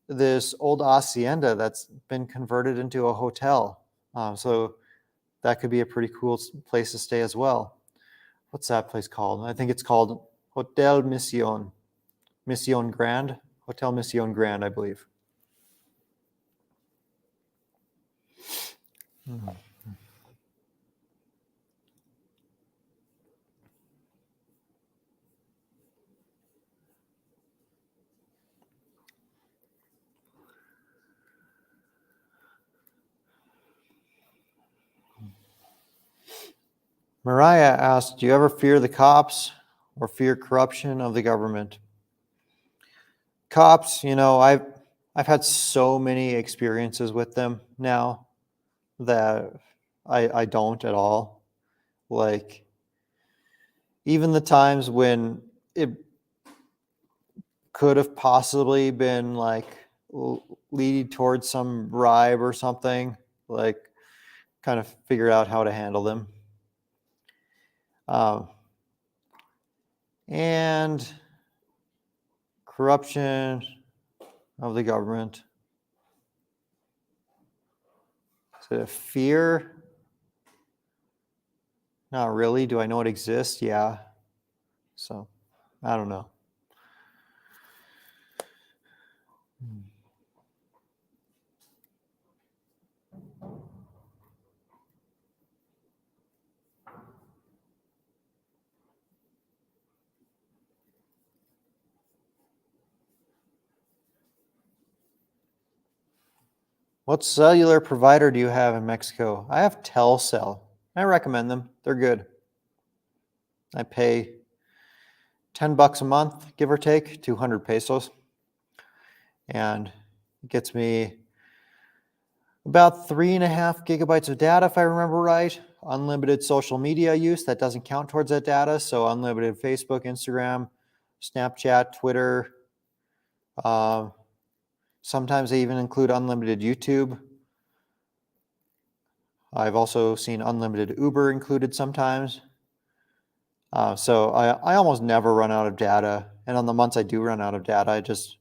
Speaker 1: this old hacienda that's been converted into a hotel. So that could be a pretty cool place to stay as well. What's that place called? I think it's called Hotel Mission Grand, Hotel Mission Grand, I believe. Mariah asked, do you ever fear the cops or fear corruption of the government? Cops, I've had so many experiences with them now that I don't at all. Like, even the times when it could have possibly been like leading towards some bribe or something, like kind of figure out how to handle them. And corruption of the government. Is it a fear? Not really. Do I know it exists? Yeah. So, I don't know. What cellular provider do you have in Mexico? I have Telcel. I recommend them. They're good. I pay $10 a month, give or take, 200 pesos. And it gets me about 3.5 gigabytes of data, if I remember right. Unlimited social media use, that doesn't count towards that data. So unlimited Facebook, Instagram, Snapchat, Twitter. Sometimes they even include unlimited YouTube. I've also seen unlimited Uber included sometimes. So I almost never run out of data. And on the months I do run out of data, I just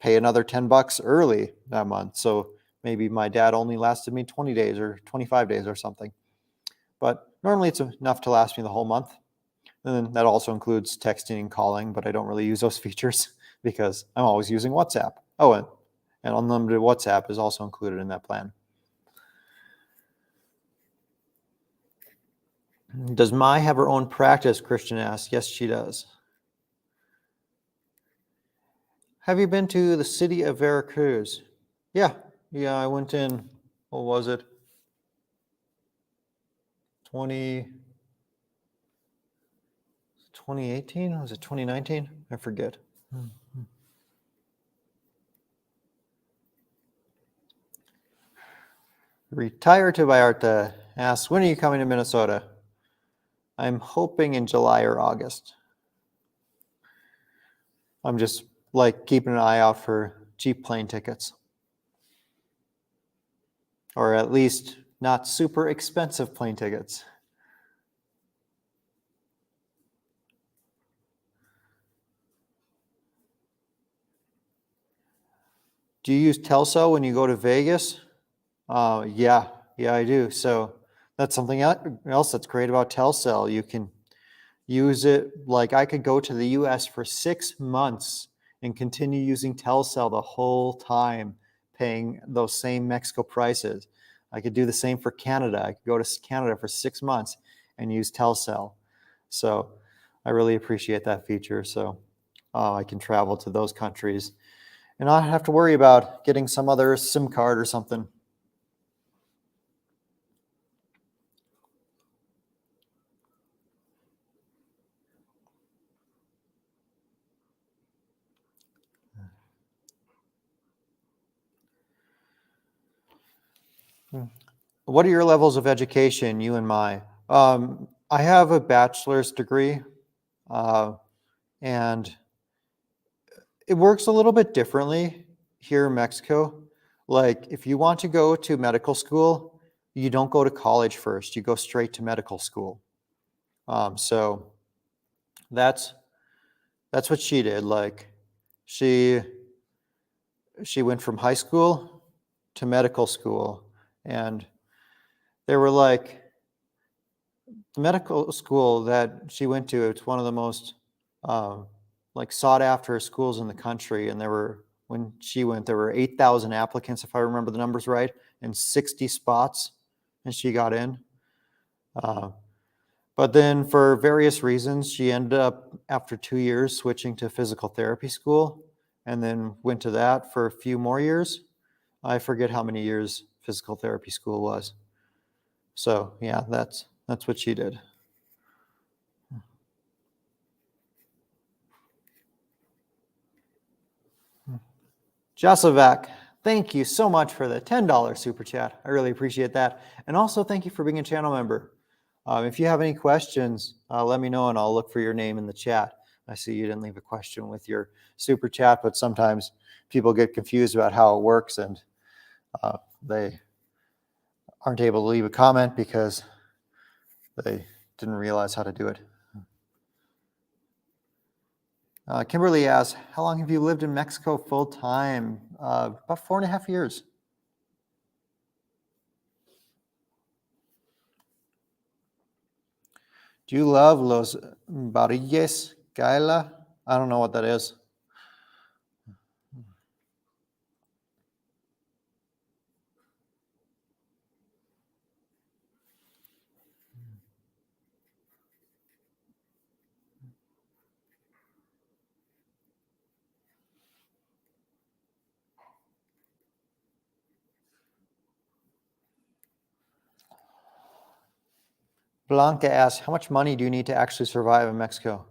Speaker 1: pay another $10 early that month. So maybe my data only lasted me 20 days or 25 days or something. But normally it's enough to last me the whole month. And then that also includes texting and calling, but I don't really use those features because I'm always using WhatsApp. Oh, and unlimited WhatsApp is also included in that plan. Does Mai have her own practice? Christian asks. Yes, she does. Have you been to the city of Veracruz? Yeah, I went in, what was it? 2018? Was it 2019? I forget. Retire to Vallarta asks, when are you coming to Minnesota? I'm hoping in July or August. I'm just like keeping an eye out for cheap plane tickets. Or at least not super expensive plane tickets. Do you use Telcel when you go to Vegas? Yeah, I do. So that's something else that's great about Telcel. You can use it, like I could go to the US for 6 months and continue using Telcel the whole time, paying those same Mexico prices. I could do the same for Canada. I could go to Canada for 6 months and use Telcel. So I really appreciate that feature. So I can travel to those countries and not have to worry about getting some other SIM card or something. What are your levels of education, you and Mai? I have a bachelor's degree, and it works a little bit differently here in Mexico. Like if you want to go to medical school, you don't go to college first. You go straight to medical school. So that's what she did. Like she went from high school to medical school, and they were like, the medical school that she went to, it's one of the most like sought after schools in the country. And when she went, there were 8,000 applicants, if I remember the numbers right, and 60 spots, and she got in. But then for various reasons, she ended up, after 2 years, switching to physical therapy school, and then went to that for a few more years. I forget how many years physical therapy school was. So yeah, that's what she did. Jasavac, thank you so much for the $10 super chat. I really appreciate that. And also thank you for being a channel member. If you have any questions, let me know and I'll look for your name in the chat. I see you didn't leave a question with your super chat, but sometimes people get confused about how it works and they aren't able to leave a comment because they didn't realize how to do it. Kimberly asks, how long have you lived in Mexico full time? About 4.5 years. Do you love los barilles, Gaila? I don't know what that is. Blanca asks, how much money do you need to actually survive in Mexico?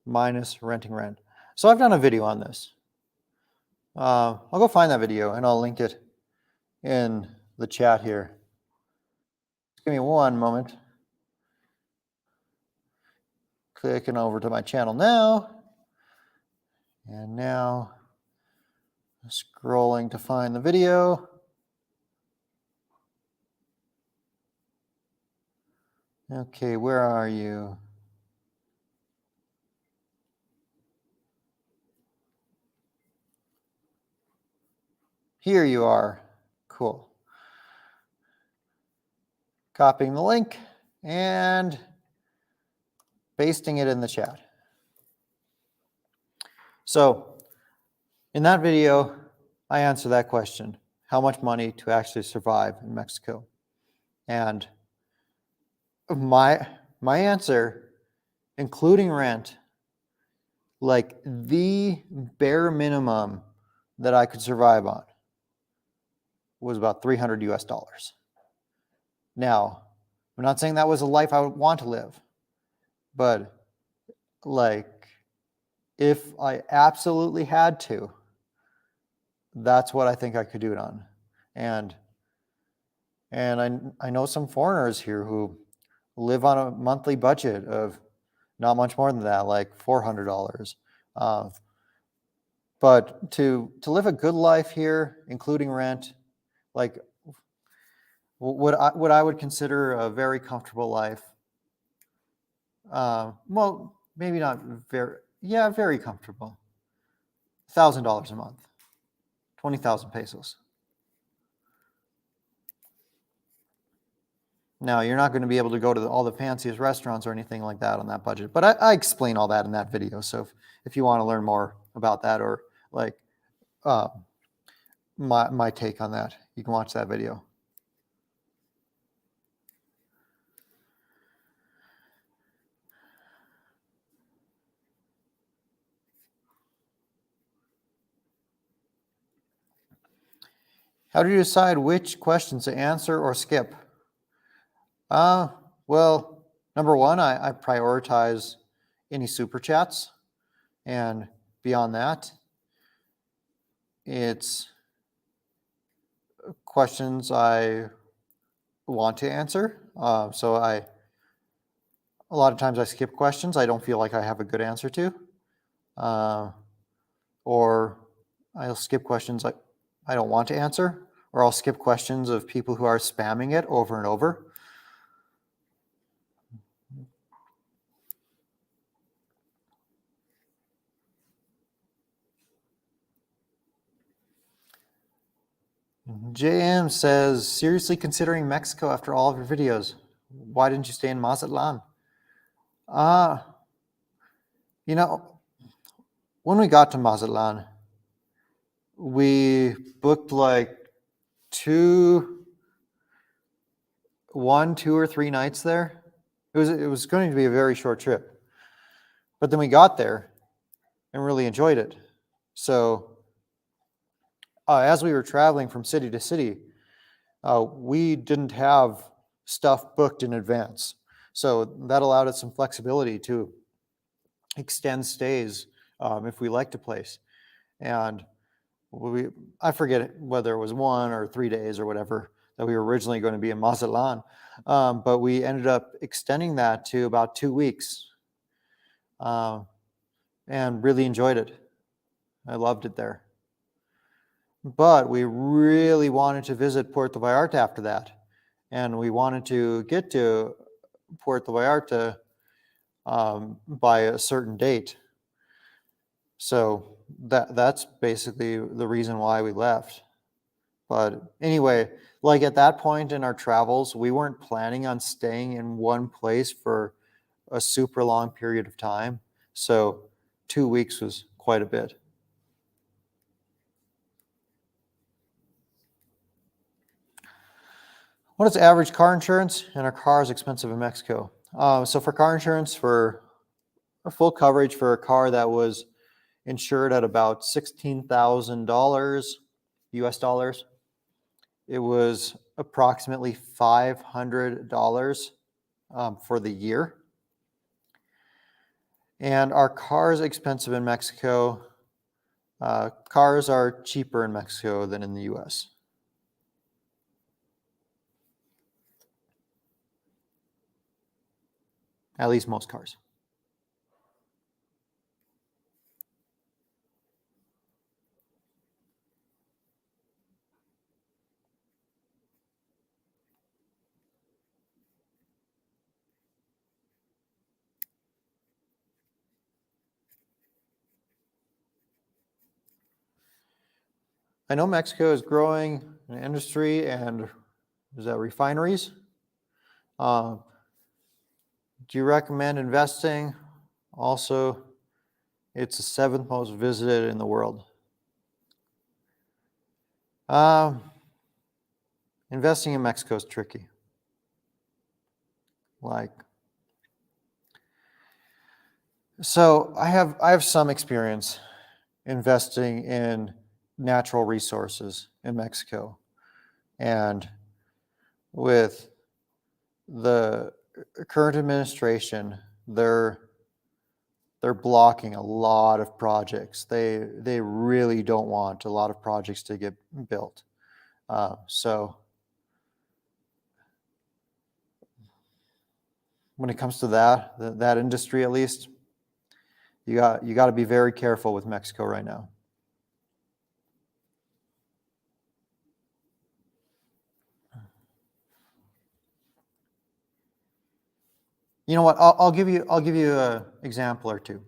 Speaker 1: Minus renting rent. So I've done a video on this. I'll go find that video and I'll link it in the chat here. Just give me one moment. Clicking over to my channel now. And now scrolling to find the video. Okay, where are you? Here you are. Cool. Copying the link and pasting it in the chat. So in that video, I answer that question, how much money to actually survive in Mexico? And my answer, including rent, like the bare minimum that I could survive on was about $300 US. Now, I'm not saying that was a life I would want to live, but like if I absolutely had to, that's what I think I could do it on. And I know some foreigners here who live on a monthly budget of not much more than that, like $400. But to live a good life here, including rent, like what I would consider a very comfortable life. Well, maybe not very comfortable. $1,000 a month, 20,000 pesos. Now, you're not going to be able to go to all the fanciest restaurants or anything like that on that budget, but I explain all that in that video. So if you want to learn more about that or like my take on that, you can watch that video. How do you decide which questions to answer or skip? Well, number one, I prioritize any super chats, and beyond that, it's questions I want to answer. So a lot of times I skip questions I don't feel like I have a good answer to, or I'll skip questions I don't want to answer, or I'll skip questions of people who are spamming it over and over. JM says, seriously considering Mexico after all of your videos. Why didn't you stay in Mazatlan? You know, when we got to Mazatlan, we booked like 2 or 3 nights there. It was going to be a very short trip. But then we got there and really enjoyed it. So as we were traveling from city to city, we didn't have stuff booked in advance. So that allowed us some flexibility to extend stays if we liked a place. And I forget whether it was 1 or 3 days or whatever that we were originally going to be in Mazatlan, but we ended up extending that to about 2 weeks. and really enjoyed it. I loved it there. But we really wanted to visit Puerto Vallarta after that. And we wanted to get to Puerto Vallarta by a certain date. So that's basically the reason why we left. But anyway, like at that point in our travels, we weren't planning on staying in one place for a super long period of time. So 2 weeks was quite a bit. What is average car insurance? And are cars expensive in Mexico? So for car insurance, for a full coverage for a car that was insured at about $16,000 US dollars, it was approximately $500 for the year. And are cars expensive in Mexico? Cars are cheaper in Mexico than in the US. At least most cars. I know Mexico is growing an industry and is that refineries. Do you recommend investing? Also, it's the 7th most visited in the world. Investing in Mexico is tricky. So I have some experience investing in natural resources in Mexico, and with the current administration, they're blocking a lot of projects. They really don't want a lot of projects to get built. So when it comes to that industry, at least, you got to be very careful with Mexico right now. You know what? I'll give you an example or two.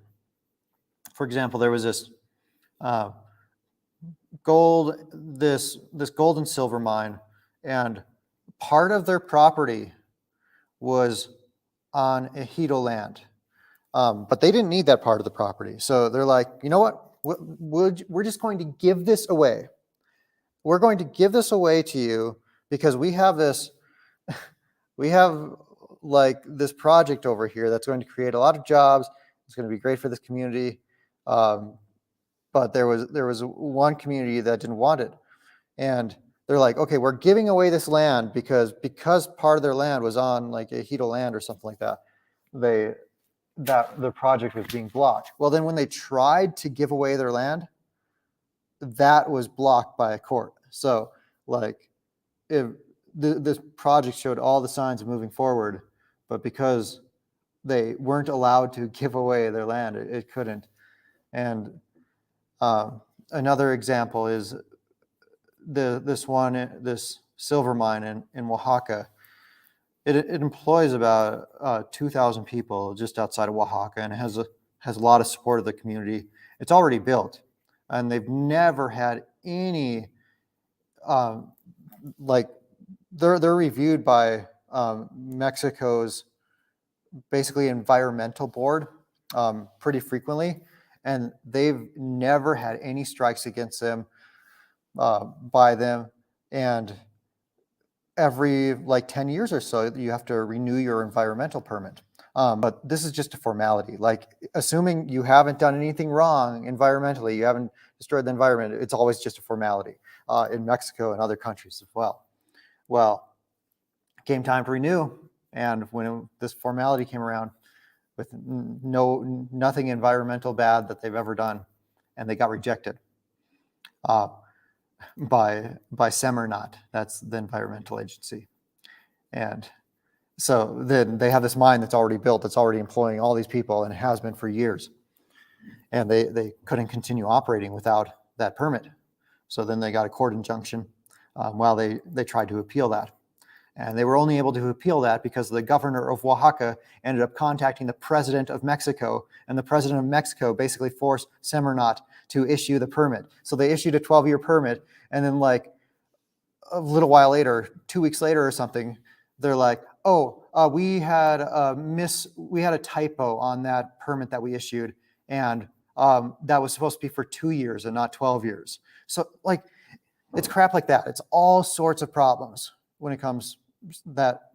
Speaker 1: For example, there was this gold and silver mine, and part of their property was on ejido land, but they didn't need that part of the property. So they're like, you know what? We're just going to give this away. We're going to give this away to you because we have this. We have like this project over here that's going to create a lot of jobs. It's going to be great for this community. But there was one community that didn't want it. And they're like, okay, we're giving away this land because part of their land was on like ejido land or something like that. The project was being blocked. Well, then when they tried to give away their land, that was blocked by a court. So like if this project showed all the signs of moving forward, but because they weren't allowed to give away their land, it couldn't. And another example is this silver mine in Oaxaca. It employs about 2,000 people just outside of Oaxaca, and it has a lot of support of the community. It's already built, and they've never had any they're reviewed by Mexico's basically environmental board pretty frequently, and they've never had any strikes against them by them. And every like 10 years or so, you have to renew your environmental permit. But this is just a formality. Like, assuming you haven't done anything wrong environmentally, you haven't destroyed the environment, it's always just a formality in Mexico and other countries as well. Well, it came time to renew, and when this formality came around with nothing environmental bad that they've ever done, and they got rejected by Semarnat, that's the environmental agency. And so then they have this mine that's already built, that's already employing all these people, and it has been for years. and they couldn't continue operating without that permit. So then they got a court injunction while they tried to appeal that. And they were only able to appeal that because the governor of Oaxaca ended up contacting the president of Mexico, and the president of Mexico basically forced Semarnat to issue the permit. So they issued a 12-year permit, and then like a little while later, 2 weeks later or something, they're like, oh, we had a typo on that permit that we issued, and that was supposed to be for 2 years and not 12 years. So like, it's crap like that. It's all sorts of problems when it comes that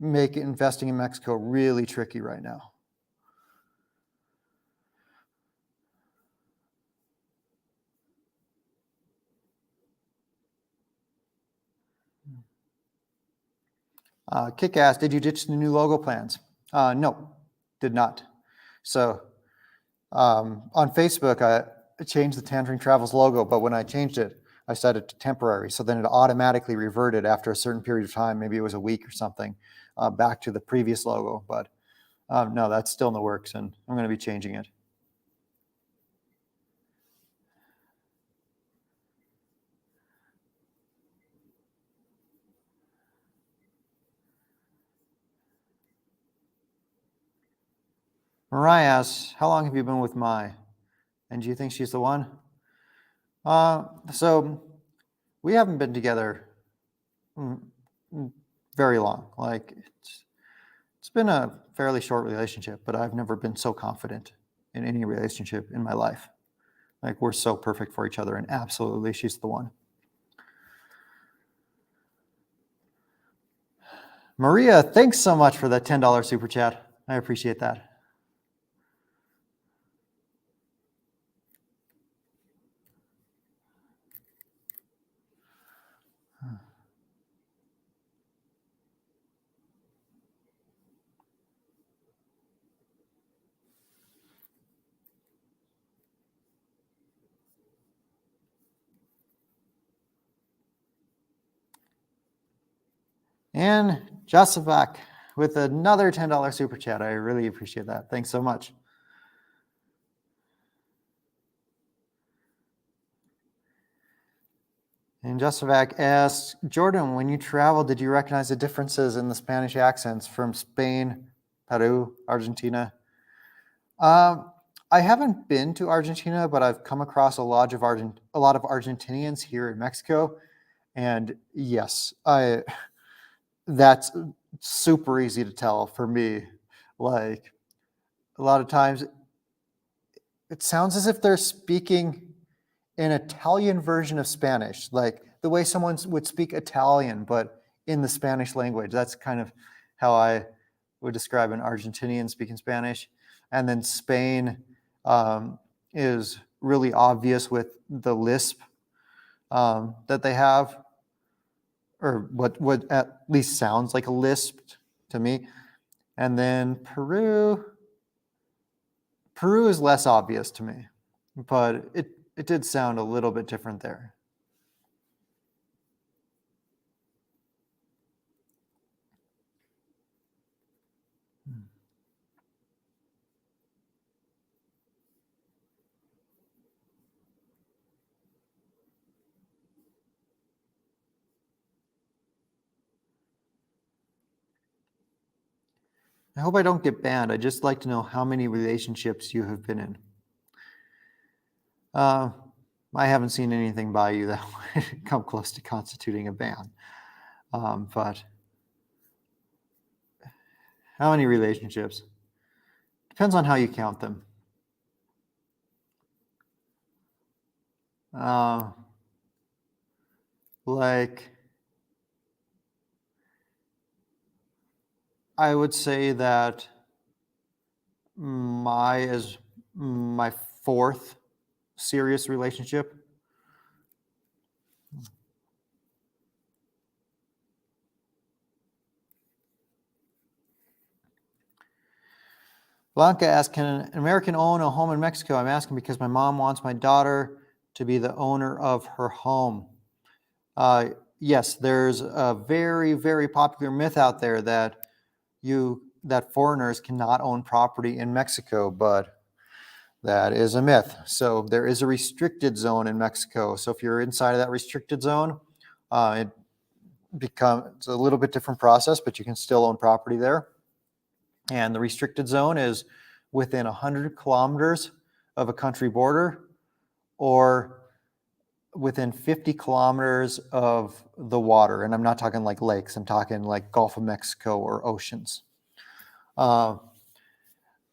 Speaker 1: make investing in Mexico really tricky right now. Kick ass, did you ditch the new logo plans? No, did not. So on Facebook, I changed the Tangerine Travels logo, but when I changed it, I set it to temporary. So then it automatically reverted after a certain period of time, maybe it was a week or something, back to the previous logo. But no, that's still in the works, and I'm going to be changing it. Mariah asks, how long have you been with Mai? And do you think she's the one? So we haven't been together very long. Like it's been a fairly short relationship, but I've never been so confident in any relationship in my life. Like we're so perfect for each other, and absolutely she's the one. Maria, thanks so much for that $10 super chat. I appreciate that. And Joseph with another $10 super chat. I really appreciate that. Thanks so much. And Joseph asks, Jordan, when you traveled, did you recognize the differences in the Spanish accents from Spain, Peru, Argentina? I haven't been to Argentina, but I've come across a lot of Argentinians here in Mexico. And yes, that's super easy to tell for me. Like a lot of times it sounds as if they're speaking an Italian version of Spanish, like the way someone would speak Italian, but in the Spanish language. That's kind of how I would describe an Argentinian speaking Spanish. And then Spain is really obvious with the lisp that they have, or what at least sounds like a lisp to me. And then Peru is less obvious to me, but it did sound a little bit different there. I hope I don't get banned. I'd just like to know how many relationships you have been in. I haven't seen anything by you that would come close to constituting a ban. But how many relationships? Depends on how you count them. Like, I would say that Mai is my fourth serious relationship. Blanca asks, can an American own a home in Mexico? I'm asking because my mom wants my daughter to be the owner of her home. Yes, there's a very, very popular myth out there that foreigners cannot own property in Mexico, but That is a myth. So there is a restricted zone in Mexico. So if you're inside of that restricted zone, it becomes a little bit different process, but you can still own property there. And the restricted zone is within 100 kilometers of a country border or within 50 kilometers of the water. And I'm not talking like lakes, I'm talking like Gulf of Mexico or oceans.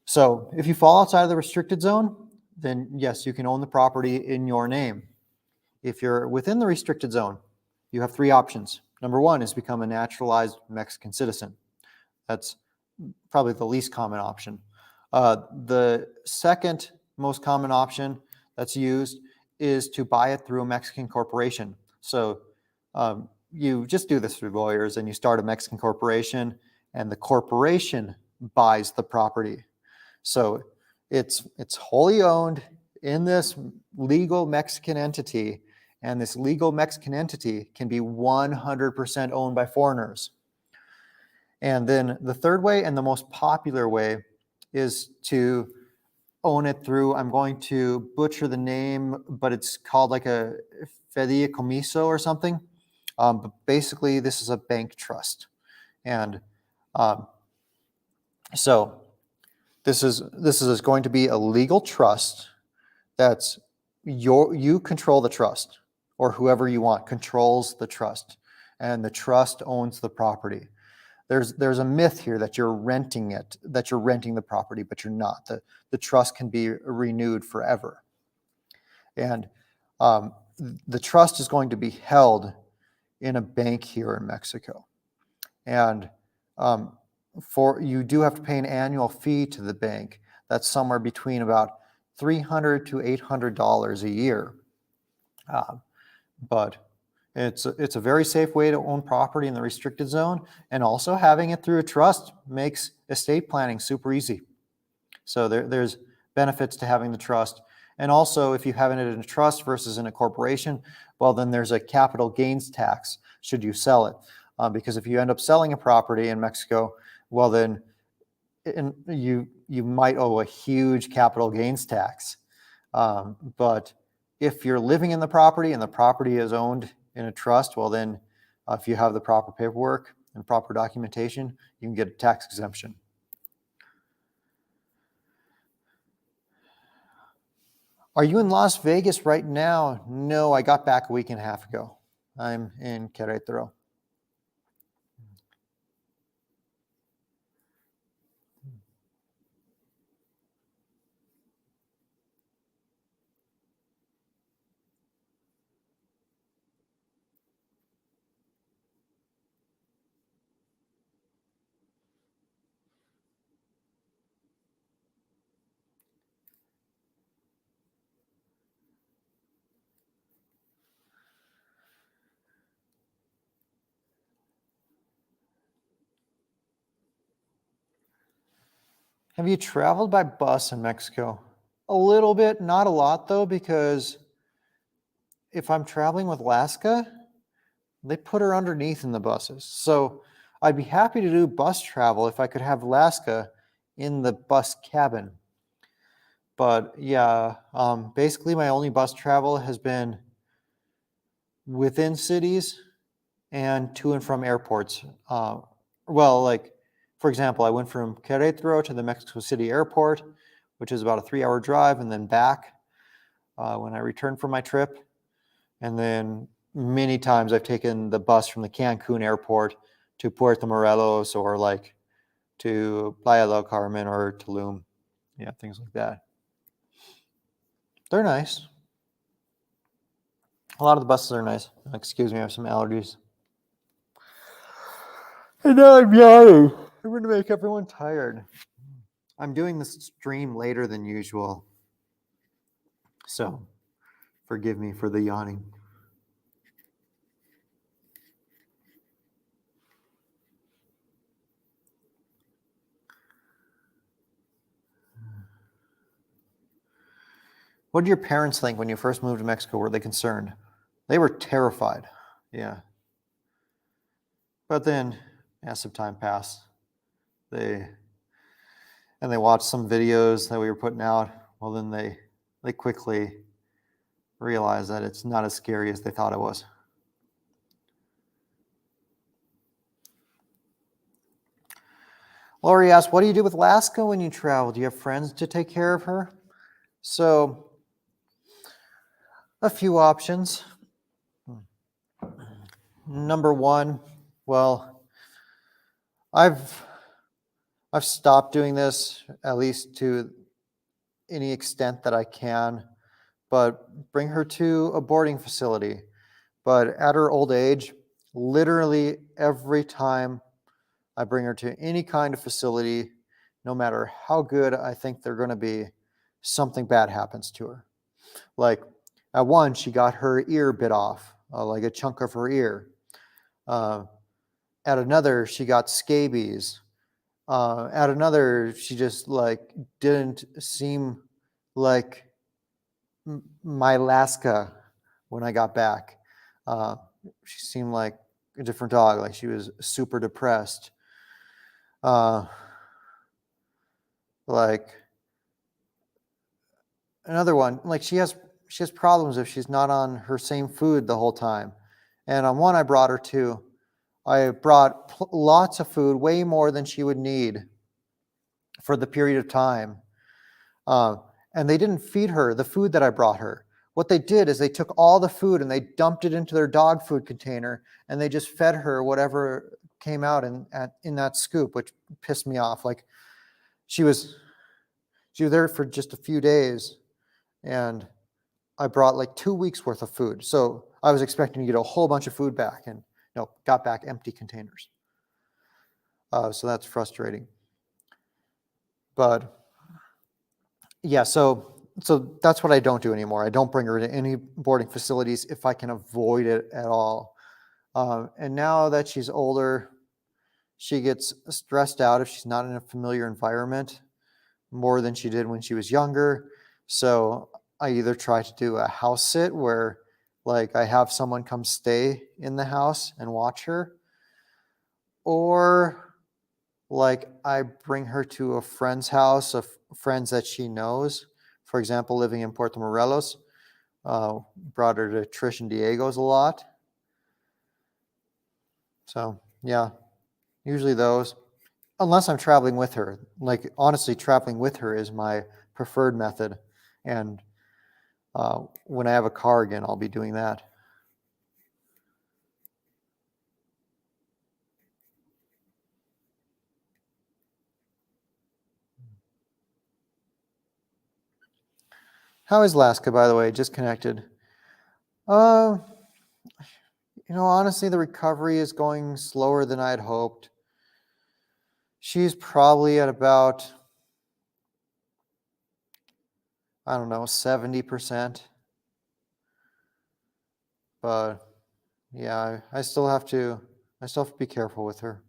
Speaker 1: So if you fall outside of the restricted zone, then yes, you can own the property in your name. If you're within the restricted zone, you have three options. Number one is become a naturalized Mexican citizen. That's probably the least common option. The second most common option that's used is to buy it through a Mexican corporation. So you just do this through lawyers and you start a Mexican corporation and the corporation buys the property. So it's wholly owned in this legal Mexican entity, and this legal Mexican entity can be 100% owned by foreigners. And then the third way and the most popular way is to own it through, I'm going to butcher the name, but it's called like a fideicomiso or something. But basically, this is a bank trust. And so this is going to be a legal trust that's you control the trust, or whoever you want controls the trust, and the trust owns the property. There's a myth here that you're renting it, that you're renting the property, but you're not. The trust can be renewed forever. And the trust is going to be held in a bank here in Mexico. And you do have to pay an annual fee to the bank. That's somewhere between about $300 to $800 a year. But it's a very safe way to own property in the restricted zone, and also having it through a trust makes estate planning super easy. So there's benefits to having the trust. And also, if you have it in a trust versus in a corporation, well, then there's a capital gains tax should you sell it. Because if you end up selling a property in Mexico, well, then you might owe a huge capital gains tax. But if you're living in the property and the property is owned in a trust, well, then if you have the proper paperwork and proper documentation, you can get a tax exemption. Are you in Las Vegas right now? No, I got back a week and a half ago. I'm in Querétaro. Have you traveled by bus in Mexico? A little bit, not a lot though, because if I'm traveling with Alaska, they put her underneath in the buses. So I'd be happy to do bus travel if I could have Alaska in the bus cabin. But yeah, basically my only bus travel has been within cities and to and from airports. Well, like, for example, I went from Querétaro to the Mexico City airport, which is about a 3-hour drive, and then back when I returned from my trip. And then many times I've taken the bus from the Cancun airport to Puerto Morelos, or like to Playa del Carmen or Tulum. Yeah, things like that. They're nice. A lot of the buses are nice. Excuse me, I have some allergies. And now I'm yawning. I'm going to make everyone tired. I'm doing this stream later than usual, so forgive me for the yawning. What did your parents think when you first moved to Mexico? Were they concerned? They were terrified. Yeah. But then, as some time passed, they watched some videos that we were putting out well, then they quickly realize that it's not as scary as they thought it was. Lori asked, what do you do with Alaska when you travel? Do you have friends to take care of her? So, a few options. Number one, well, I've stopped doing this, at least to any extent that I can, but bring her to a boarding facility. But at her old age, literally every time I bring her to any kind of facility, no matter how good I think they're going to be, something bad happens to her. Like at one, she got her ear bit off, like a chunk of her ear. At another, she got scabies. At another, she just like didn't seem like my Alaska when I got back. She seemed like a different dog, like she was super depressed. Like another one, like she has problems if she's not on her same food the whole time. And on one I brought her to, I brought lots of food, way more than she would need for the period of time. And they didn't feed her the food that I brought her. What they did is they took all the food and they dumped it into their dog food container, and they just fed her whatever came out in that scoop, which pissed me off. Like she was there for just a few days, and I brought like 2 weeks worth of food. So I was expecting to get a whole bunch of food back, and no, got back empty containers. So that's frustrating. But yeah, so that's what I don't do anymore. I don't bring her to any boarding facilities if I can avoid it at all. And now that she's older, she gets stressed out if she's not in a familiar environment more than she did when she was younger. So I either try to do a house sit where like I have someone come stay in the house and watch her, or like I bring her to a friend's house of friends that she knows. For example, living in Puerto Morelos, brought her to Trish and Diego's a lot. So yeah, usually those, unless I'm traveling with her. Like honestly, traveling with her is my preferred method. And when I have a car again, I'll be doing that. How is Alaska, by the way? Just connected. Honestly, the recovery is going slower than I had hoped. She's probably at about, I don't know, 70%. But yeah, I still have to be careful with her.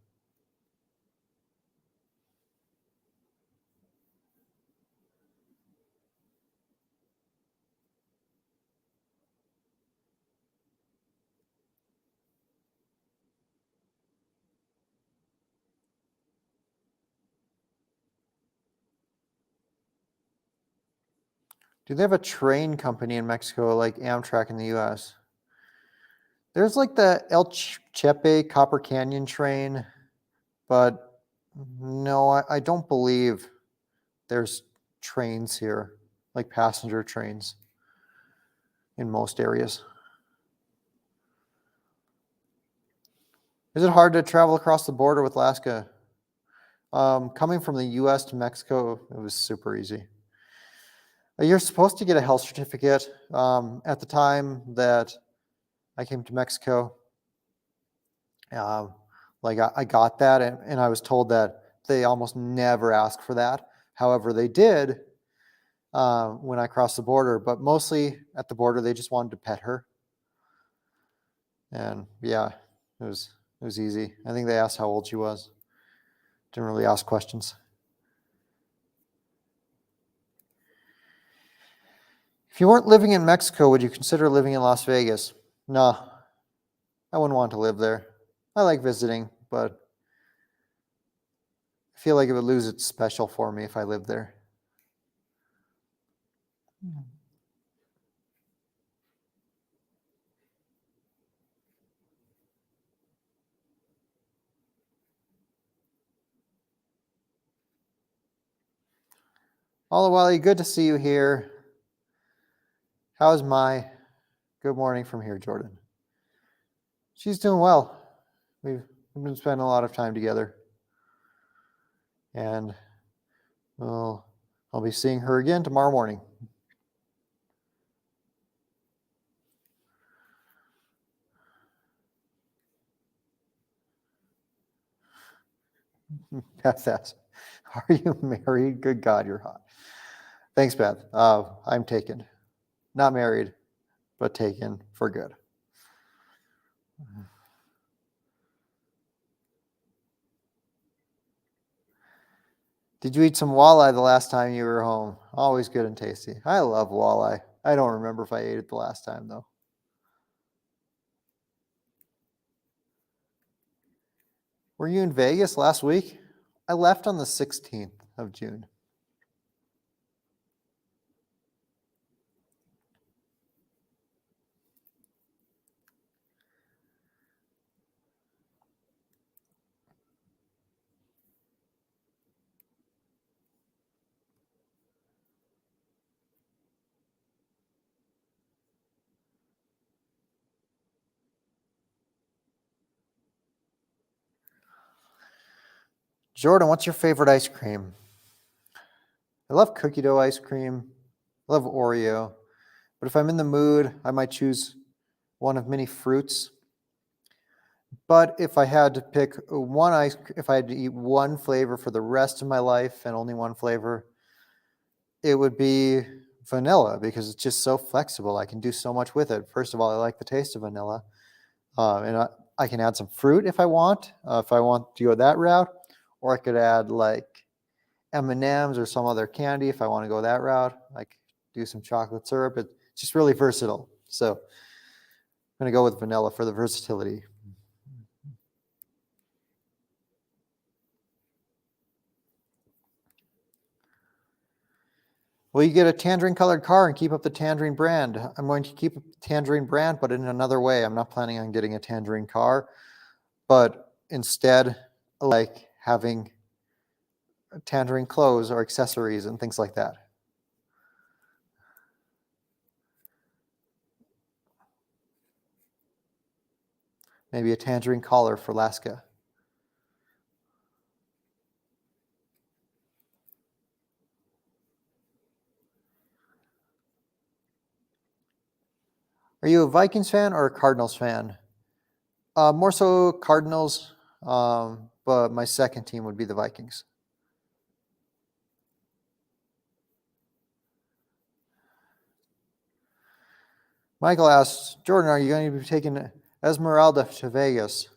Speaker 1: Do they have a train company in Mexico like Amtrak in the US? There's like the El Chepe Copper Canyon train, but no, I don't believe there's trains here, like passenger trains in most areas. Is it hard to travel across the border with Alaska? Coming from the US to Mexico, it was super easy. You're supposed to get a health certificate. At the time that I came to Mexico, I got that, and I was told that they almost never ask for that. However, they did when I crossed the border, but mostly at the border, they just wanted to pet her. And yeah, it was easy. I think they asked how old she was. Didn't really ask questions. If you weren't living in Mexico, would you consider living in Las Vegas? No, I wouldn't want to live there. I like visiting, but I feel like it would lose its special for me if I lived there. Olawale, good to see you here. How's my? Good morning from here, Jordan. She's doing well. We've been spending a lot of time together. And I'll be seeing her again tomorrow morning. Beth asks, are you married? Good God, you're hot. Thanks, Beth. I'm taken. Not married, but taken for good. Did you eat some walleye the last time you were home? Always good and tasty. I love walleye. I don't remember if I ate it the last time, though. Were you in Vegas last week? I left on the 16th of June. Jordan, what's your favorite ice cream? I love cookie dough ice cream. I love Oreo. But if I'm in the mood, I might choose one of many fruits. But if I had to pick if I had to eat one flavor for the rest of my life and only one flavor, it would be vanilla because it's just so flexible. I can do so much with it. First of all, I like the taste of vanilla. And I can add some fruit if I want to go that route, or I could add like M&Ms or some other candy if I want to go that route. I could do some chocolate syrup. It's just really versatile. So I'm going to go with vanilla for the versatility. Will you get a tangerine colored car and keep up the tangerine brand? I'm going to keep up the tangerine brand, but in another way. I'm not planning on getting a tangerine car, but instead like having tangerine clothes or accessories and things like that. Maybe a tangerine collar for Alaska. Are you a Vikings fan or a Cardinals fan? More so Cardinals, but my second team would be the Vikings. Michael asks, Jordan, are you going to be taking Esmeralda to Vegas?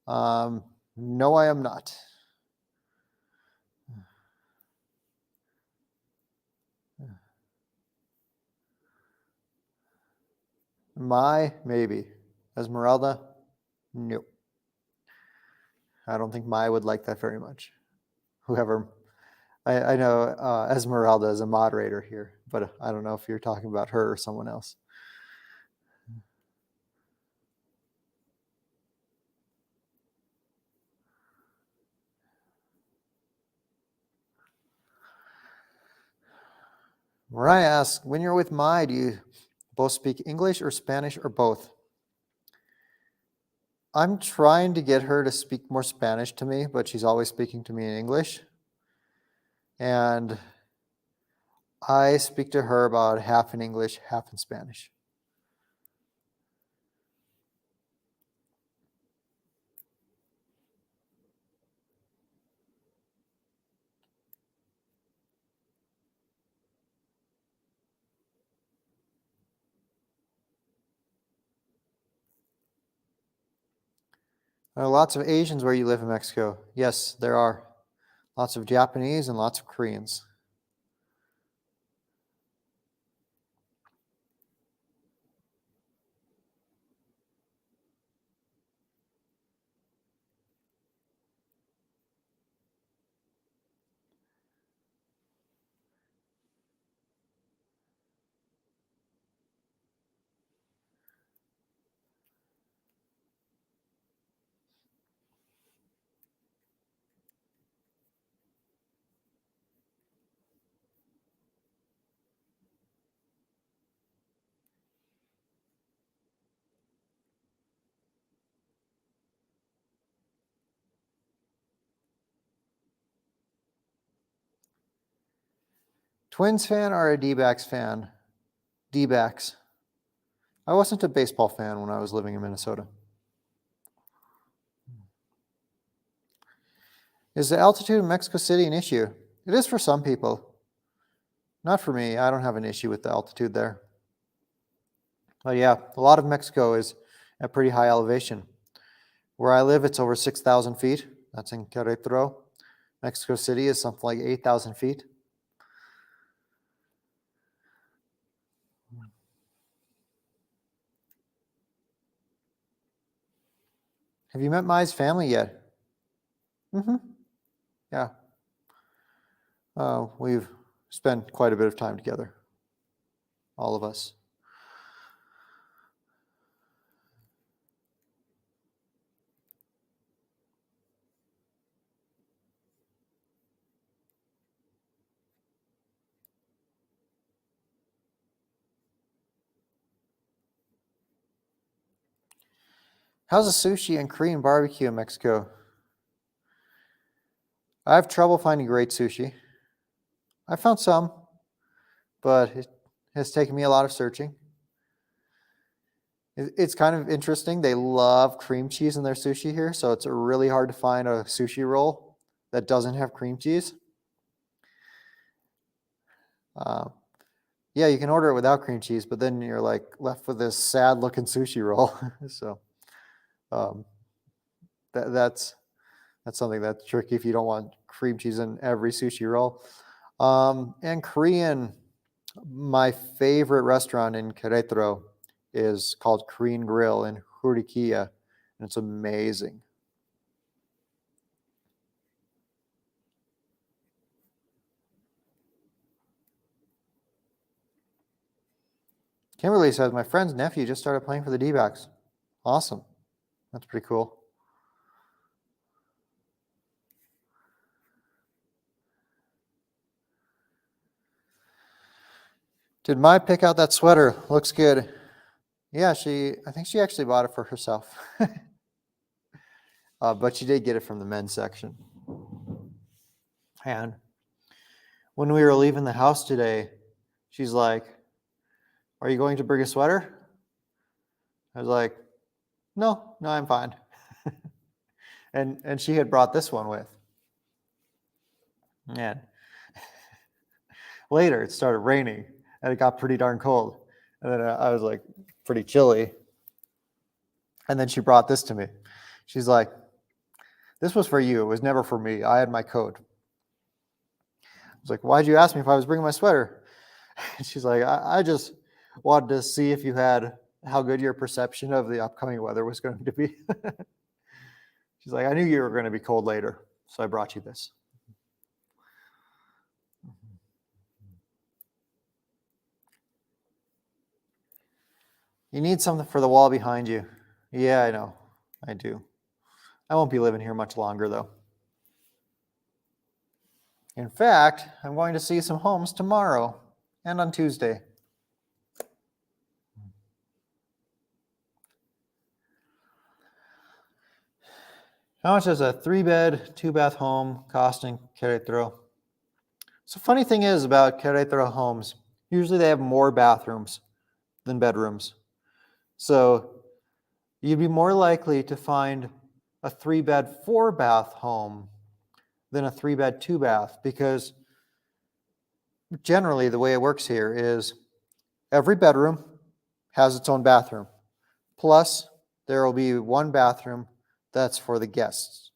Speaker 1: No, I am not. Maybe. Esmeralda? No. I don't think Mai would like that very much. Whoever, I know Esmeralda is a moderator here, but I don't know if you're talking about her or someone else. Mariah asks, when you're with Mai, do you both speak English or Spanish or both? I'm trying to get her to speak more Spanish to me, but she's always speaking to me in English. And I speak to her about half in English, half in Spanish. There are lots of Asians where you live in Mexico. Yes, there are. Lots of Japanese and lots of Koreans. Twins fan or a D-backs fan? D-backs. I wasn't a baseball fan when I was living in Minnesota. Is the altitude in Mexico City an issue? It is for some people. Not for me. I don't have an issue with the altitude there. But yeah, a lot of Mexico is at pretty high elevation. Where I live, it's over 6,000 feet. That's in Querétaro. Mexico City is something like 8,000 feet. Have you met Mai's family yet? Mm-hmm. Yeah. We've spent quite a bit of time together. All of us. How's the sushi and Korean barbecue in Mexico? I have trouble finding great sushi. I found some, but it has taken me a lot of searching. It's kind of interesting. They love cream cheese in their sushi here, so it's really hard to find a sushi roll that doesn't have cream cheese. Yeah, you can order it without cream cheese, but then you're like left with this sad-looking sushi roll. So that's something that's tricky if you don't want cream cheese in every sushi roll. And Korean, my favorite restaurant in Querétaro is called Korean Grill in Juriquilla, and it's amazing. Kimberly says, my friend's nephew just started playing for the D-backs. Awesome. That's pretty cool. Did Mai pick out that sweater? Looks good. Yeah, I think she actually bought it for herself. But she did get it from the men's section. And when we were leaving the house today, she's like, are you going to bring a sweater? I was like, no, I'm fine. and she had brought this one with. And later it started raining and it got pretty darn cold. And then I was like pretty chilly. And then she brought this to me. She's like, this was for you. It was never for me. I had my coat. I was like, why'd you ask me if I was bringing my sweater? And she's like, I just wanted to see if you had how good your perception of the upcoming weather was going to be. She's like, I knew you were going to be cold later, so I brought you this. You need something for the wall behind you. Yeah, I know. I do. I won't be living here much longer, though. In fact, I'm going to see some homes tomorrow and on Tuesday. How much does a 3-bed, 2-bath home cost in Querétaro? So funny thing is about Querétaro homes, usually they have more bathrooms than bedrooms. So you'd be more likely to find a 3-bed, 4-bath home than a 3-bed, 2-bath, because generally the way it works here is every bedroom has its own bathroom. Plus, there will be one bathroom that's for the guests.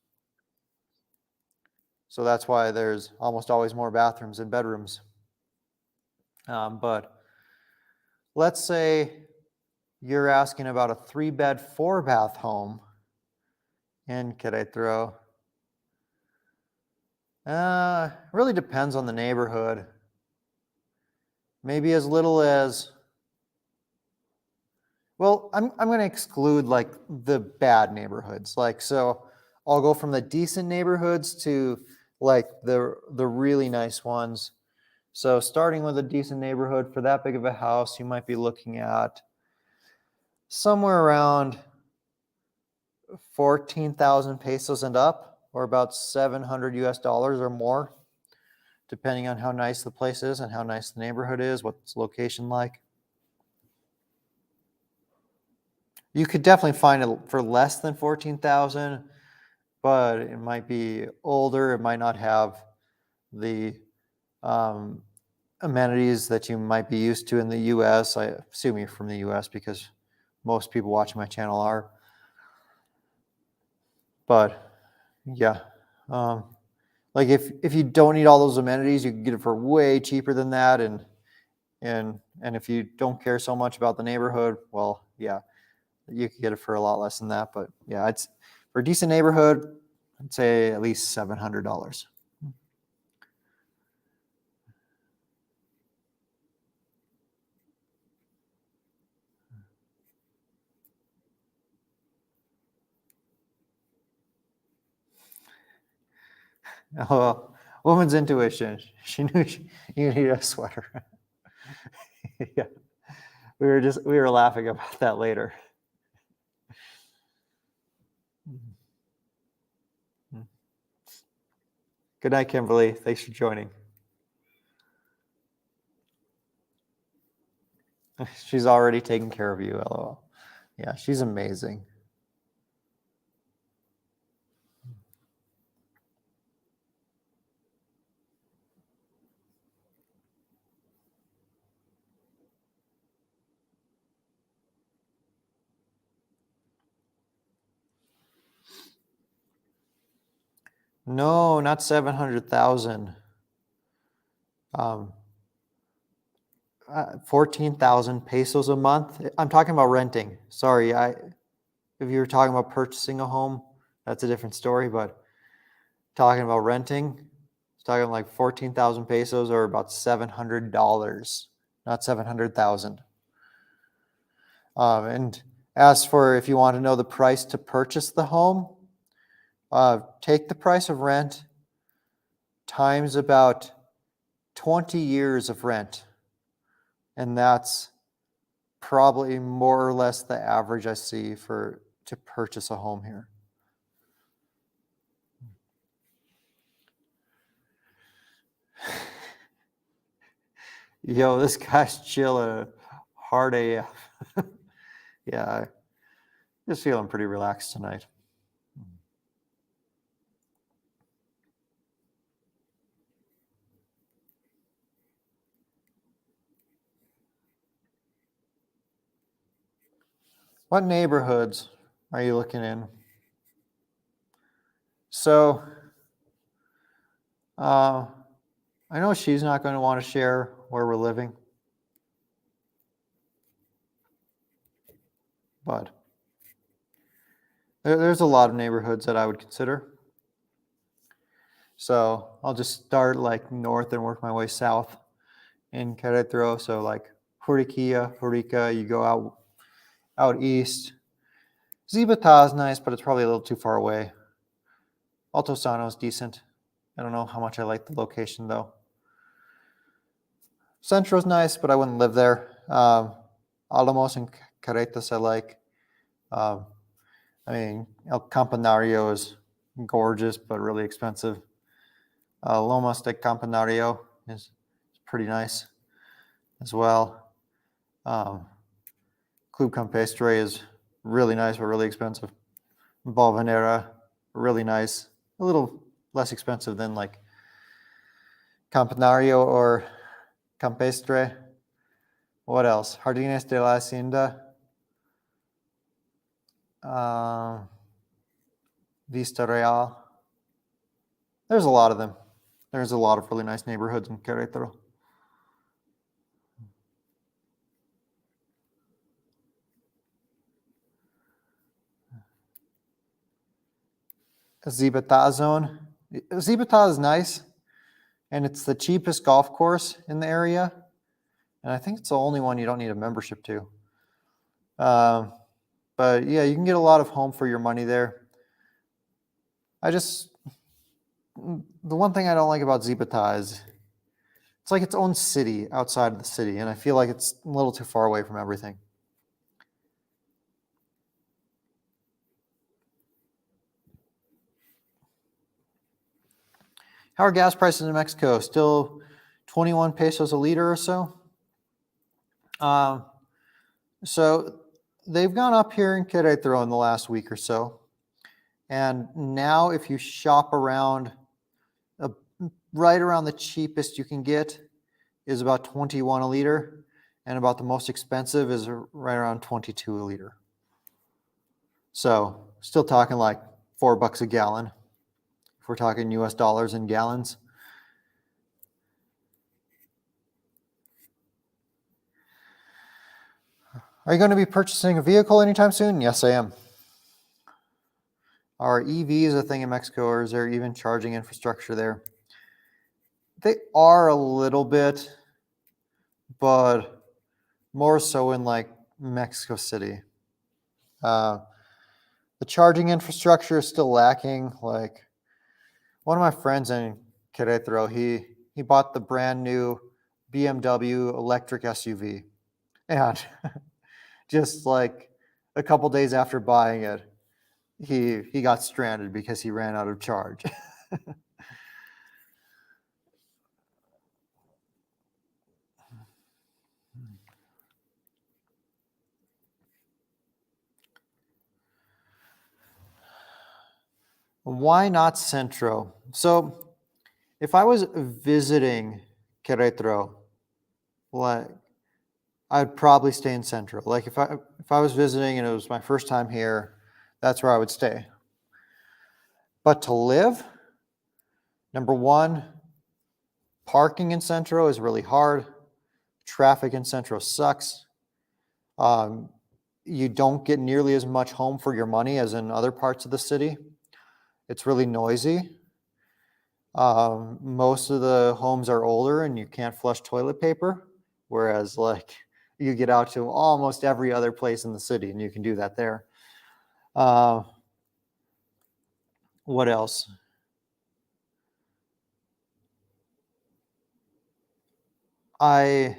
Speaker 1: So that's why there's almost always more bathrooms than bedrooms. But let's say you're asking about a 3-bed, 4-bath home in Querétaro. Really depends on the neighborhood. Maybe as little as, well, I'm going to exclude like the bad neighborhoods. Like, so I'll go from the decent neighborhoods to like the really nice ones. So starting with a decent neighborhood for that big of a house, you might be looking at somewhere around 14,000 pesos and up, or about $700 or more. depending on how nice the place is and how nice the neighborhood is, what's the location like. You could definitely find it for less than 14,000, but it might be older. It might not have the amenities that you might be used to in the US. I assume you're from the US because most people watching my channel are. But yeah, like if you don't need all those amenities, you can get it for way cheaper than that. And if you don't care so much about the neighborhood, well, yeah, you could get it for a lot less than that. But yeah, it's for a decent neighborhood, I'd say at least $700. Oh, well, woman's intuition. She knew you needed a sweater. Yeah, we were laughing about that later. Good night, Kimberly. Thanks for joining. She's already taking care of you, LOL. Yeah, she's amazing. No, not 700,000. 14,000 pesos a month. I'm talking about renting. Sorry, if you were talking about purchasing a home, that's a different story. But talking about renting, it's talking like 14,000 pesos or about $700, not 700,000. And as for if you want to know the price to purchase the home, take the price of rent times about 20 years of rent. And that's probably more or less the average I see to purchase a home here. Yo, this guy's chilling hard AF. Yeah, just feeling pretty relaxed tonight. What neighborhoods are you looking in? So, I know she's not going to want to share where we're living, but there's a lot of neighborhoods that I would consider. So I'll just start like north and work my way south in Querétaro. So like Jurica, you go out east. Zibata is nice, but it's probably a little too far away. Altosano is decent. I don't know how much I like the location though. Centro's nice, but I wouldn't live there. Alamos and Caretas I like. I mean, El Campanario is gorgeous, but really expensive. Lomas de Campanario is pretty nice as well. Club Campestre is really nice, but really expensive. Balvanera, really nice. A little less expensive than like Campanario or Campestre. What else? Jardines de la Hacienda. Vista Real. There's a lot of them. There's a lot of really nice neighborhoods in Querétaro. Zibata zone. Zibata is nice, and it's the cheapest golf course in the area. And I think it's the only one you don't need a membership to. But yeah, you can get a lot of home for your money there. The one thing I don't like about Zibata is it's like its own city outside of the city, and I feel like it's a little too far away from everything. How are gas prices in Mexico? Still 21 pesos a liter or so? So they've gone up here in Querétaro in the last week or so. And now if you shop around, right around the cheapest you can get is about 21 a liter. And about the most expensive is right around 22 a liter. So still talking like $4 a gallon. If we're talking US dollars in gallons. Are you going to be purchasing a vehicle anytime soon? Yes, I am. Are EVs a thing in Mexico, or is there even charging infrastructure there? They are a little bit, but more so in like Mexico City. The charging infrastructure is still lacking. Like one of my friends in Querétaro, he bought the brand new BMW electric SUV, and just like a couple days after buying it, he got stranded because he ran out of charge. Why not Centro? So if I was visiting Querétaro, like I'd probably stay in Centro. Like if I was visiting and it was my first time here, that's where I would stay. But to live, number one, parking in Centro is really hard. Traffic in Centro sucks. You don't get nearly as much home for your money as in other parts of the city. It's really noisy. Most of the homes are older and you can't flush toilet paper, whereas like you get out to almost every other place in the city and you can do that there. What else? I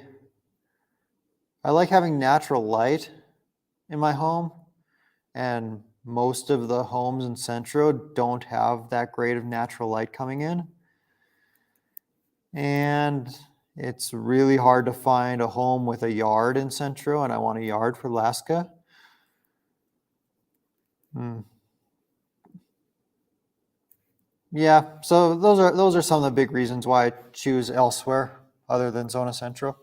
Speaker 1: like having natural light in my home, and most of the homes in Centro don't have that great of natural light coming in. And it's really hard to find a home with a yard in Centro, and I want a yard for Alaska. Yeah, so those are some of the big reasons why I choose elsewhere other than Zona Centro.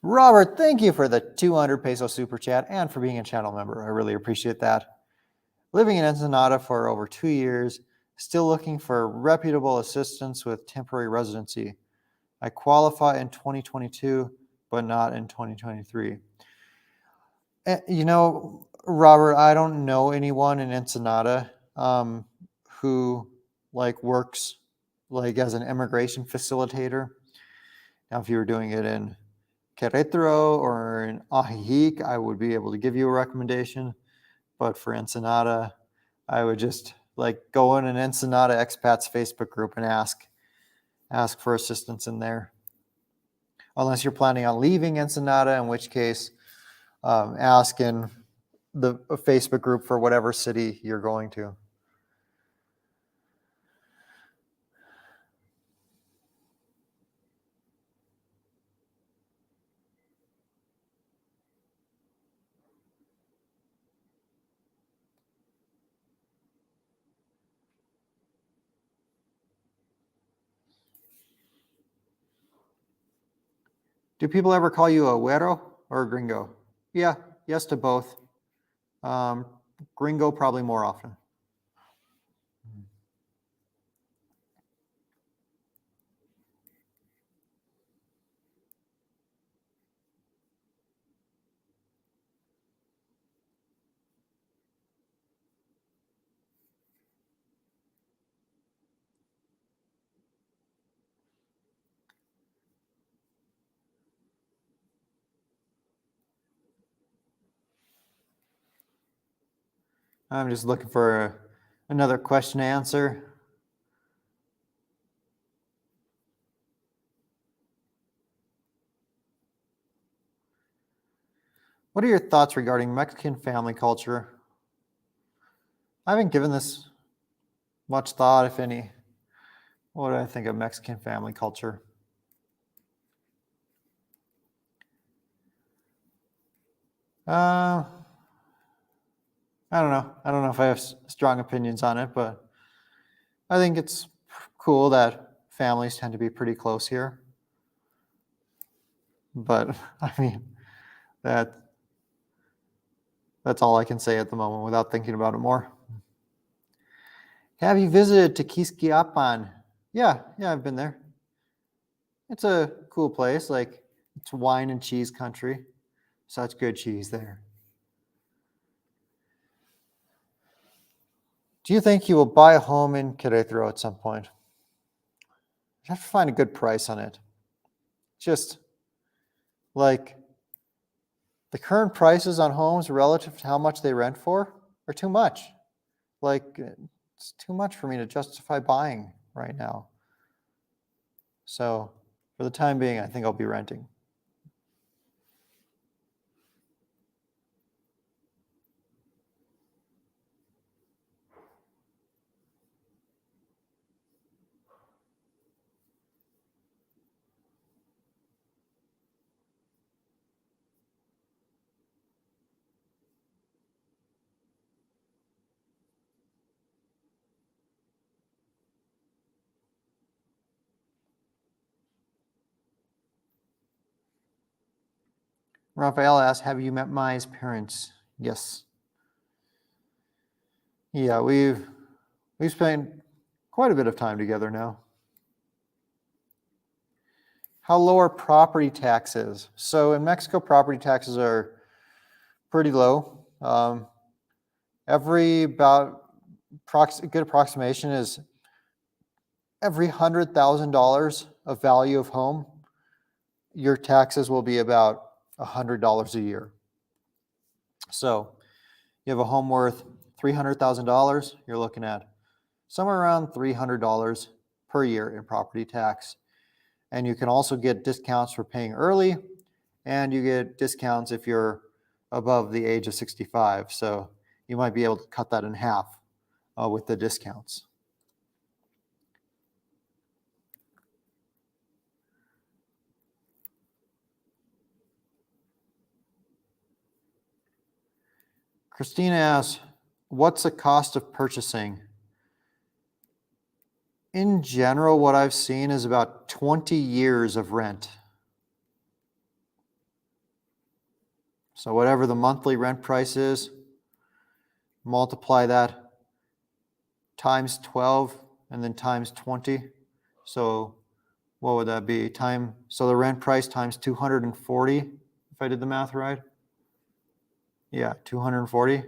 Speaker 1: Robert, thank you for the 200 peso super chat and for being a channel member. I really appreciate that. Living in Ensenada for over 2 years, still looking for reputable assistance with temporary residency. I qualify in 2022, but not in 2023. You know, Robert, I don't know anyone in Ensenada who like works like as an immigration facilitator. Now, if you were doing it in Querétaro or in Ajijic, I would be able to give you a recommendation. But for Ensenada, I would just like go in an Ensenada expats Facebook group and ask for assistance in there. Unless you're planning on leaving Ensenada, in which case ask in the Facebook group for whatever city you're going to. Do people ever call you a güero or a gringo? Yeah, yes to both. Gringo probably more often. I'm just looking for another question to answer. What are your thoughts regarding Mexican family culture? I haven't given this much thought, if any. What do I think of Mexican family culture? I don't know. I don't know if I have strong opinions on it, but I think it's cool that families tend to be pretty close here. But I mean, that's all I can say at the moment without thinking about it more. Have you visited Tequisquiapan? Yeah, I've been there. It's a cool place. Like, it's wine and cheese country. Such good cheese there. Do you think you will buy a home in Querétaro at some point? You have to find a good price on it. Just like the current prices on homes relative to how much they rent for are too much. Like, it's too much for me to justify buying right now. So for the time being, I think I'll be renting. Raphael asks, have you met Mai's parents? Yes. Yeah, we've spent quite a bit of time together now. How low are property taxes? So in Mexico, property taxes are pretty low. Good approximation is every $100,000 of value of home, your taxes will be about $100 a year. So you have a home worth $300,000, you're looking at somewhere around $300 per year in property tax. And you can also get discounts for paying early, and you get discounts if you're above the age of 65. So you might be able to cut that in half with the discounts. Christina asks, what's the cost of purchasing? In general, what I've seen is about 20 years of rent. So whatever the monthly rent price is, multiply that times 12 and then times 20. So what would that be? So the rent price times 240, if I did the math right. Yeah, 240.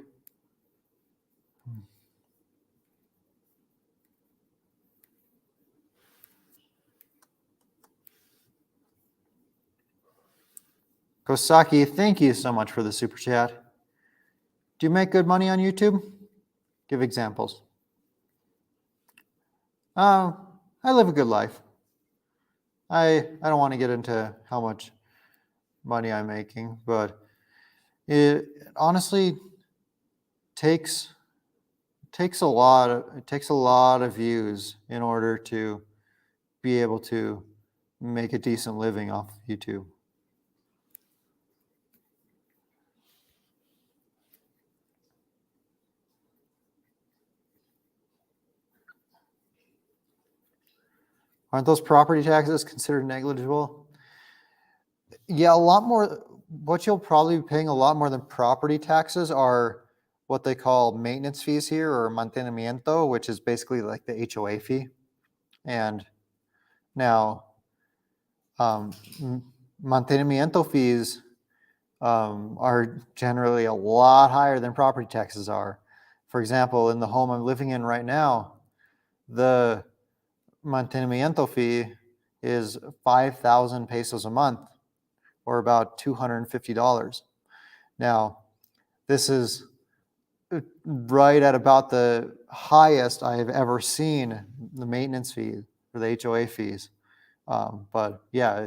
Speaker 1: Kosaki, thank you so much for the super chat. Do you make good money on YouTube? Give examples. I live a good life. I don't want to get into how much money I'm making, but it honestly takes a lot of views in order to be able to make a decent living off YouTube. Aren't those property taxes considered negligible? Yeah, a lot more. What you'll probably be paying a lot more than property taxes are what they call maintenance fees here, or mantenimiento, which is basically like the HOA fee. And now, mantenimiento fees are generally a lot higher than property taxes are. For example, in the home I'm living in right now, the mantenimiento fee is 5,000 pesos a month, or about $250. Now, this is right at about the highest I have ever seen the maintenance fee for the HOA fees. But yeah,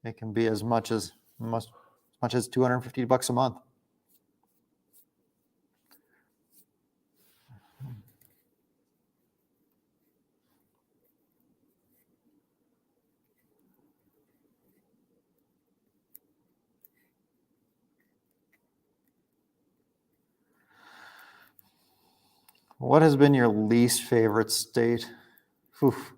Speaker 1: it can be as much as $250 a month. What has been your least favorite state? Oof.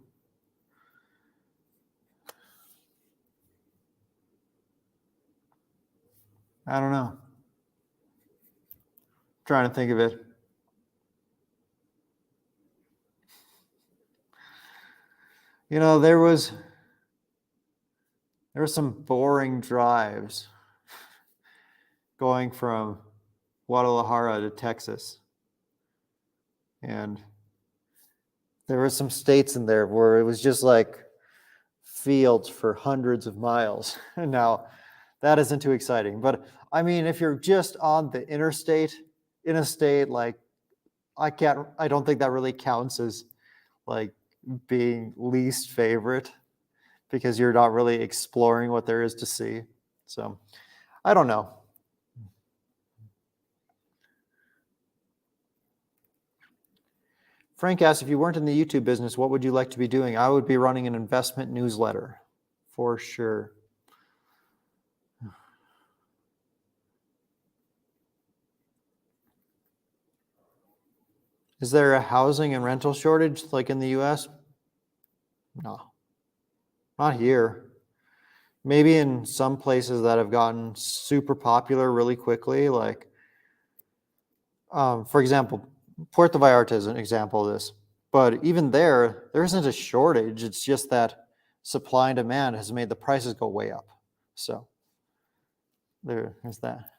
Speaker 1: I don't know. Trying to think of it. You know, there were some boring drives going from Guadalajara to Texas. And there were some states in there where it was just like fields for hundreds of miles. Now, that isn't too exciting. But I mean, if you're just on the interstate, in a state like, I don't think that really counts as like being least favorite, because you're not really exploring what there is to see. So I don't know. Frank asks, if you weren't in the YouTube business, what would you like to be doing? I would be running an investment newsletter for sure. Is there a housing and rental shortage like in the US? No, not here. Maybe in some places that have gotten super popular really quickly, like, for example, Puerto Vallarta is an example of this. But even there isn't a shortage. It's just that supply and demand has made the prices go way up. So there's that.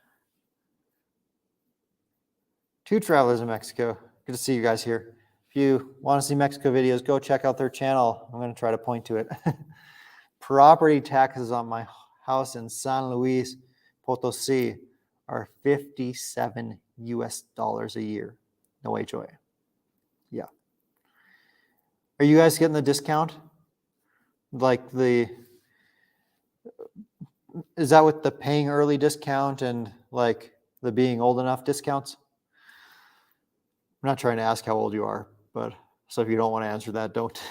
Speaker 1: 2 travelers in Mexico. Good to see you guys here. If you want to see Mexico videos, go check out their channel. I'm going to try to point to it. Property taxes on my house in San Luis Potosi are $57 a year. No HOA. Yeah. Are you guys getting the discount? Like is that with the paying early discount and like the being old enough discounts? I'm not trying to ask how old you are, but so if you don't want to answer that, don't.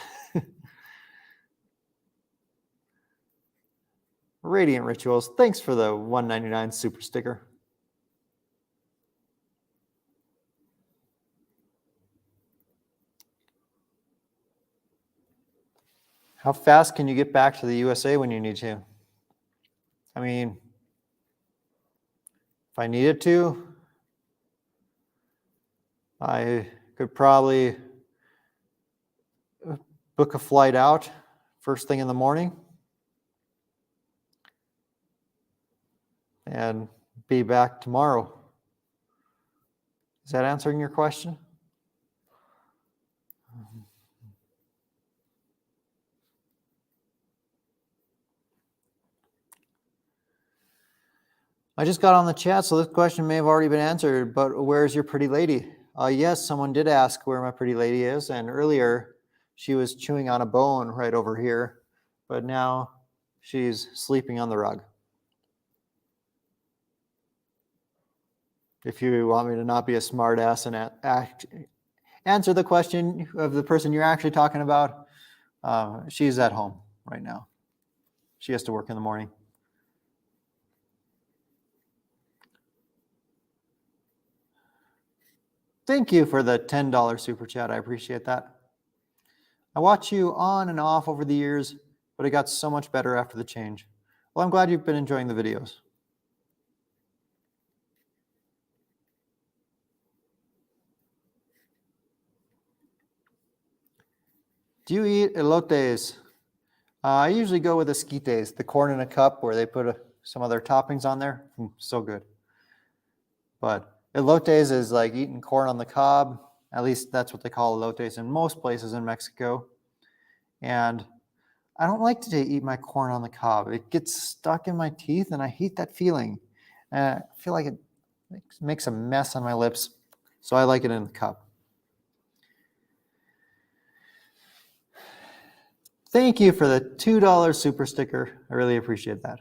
Speaker 1: Radiant Rituals, thanks for the $1.99 super sticker. How fast can you get back to the USA when you need to? I mean, if I needed to, I could probably book a flight out first thing in the morning and be back tomorrow. Is that answering your question? I just got on the chat, so this question may have already been answered, but where's your pretty lady? Yes, someone did ask where my pretty lady is, and earlier she was chewing on a bone right over here, but now she's sleeping on the rug. If you want me to not be a smart ass and answer the question of the person you're actually talking about, she's at home right now. She has to work in the morning. Thank you for the $10 super chat. I appreciate that. I watch you on and off over the years, but it got so much better after the change. Well, I'm glad you've been enjoying the videos. Do you eat elotes? I usually go with esquites, the corn in a cup where they put some other toppings on there. So good. But elotes is like eating corn on the cob. At least that's what they call elotes in most places in Mexico. And I don't like to eat my corn on the cob. It gets stuck in my teeth and I hate that feeling. I feel like it makes a mess on my lips. So I like it in the cup. Thank you for the $2 super sticker. I really appreciate that.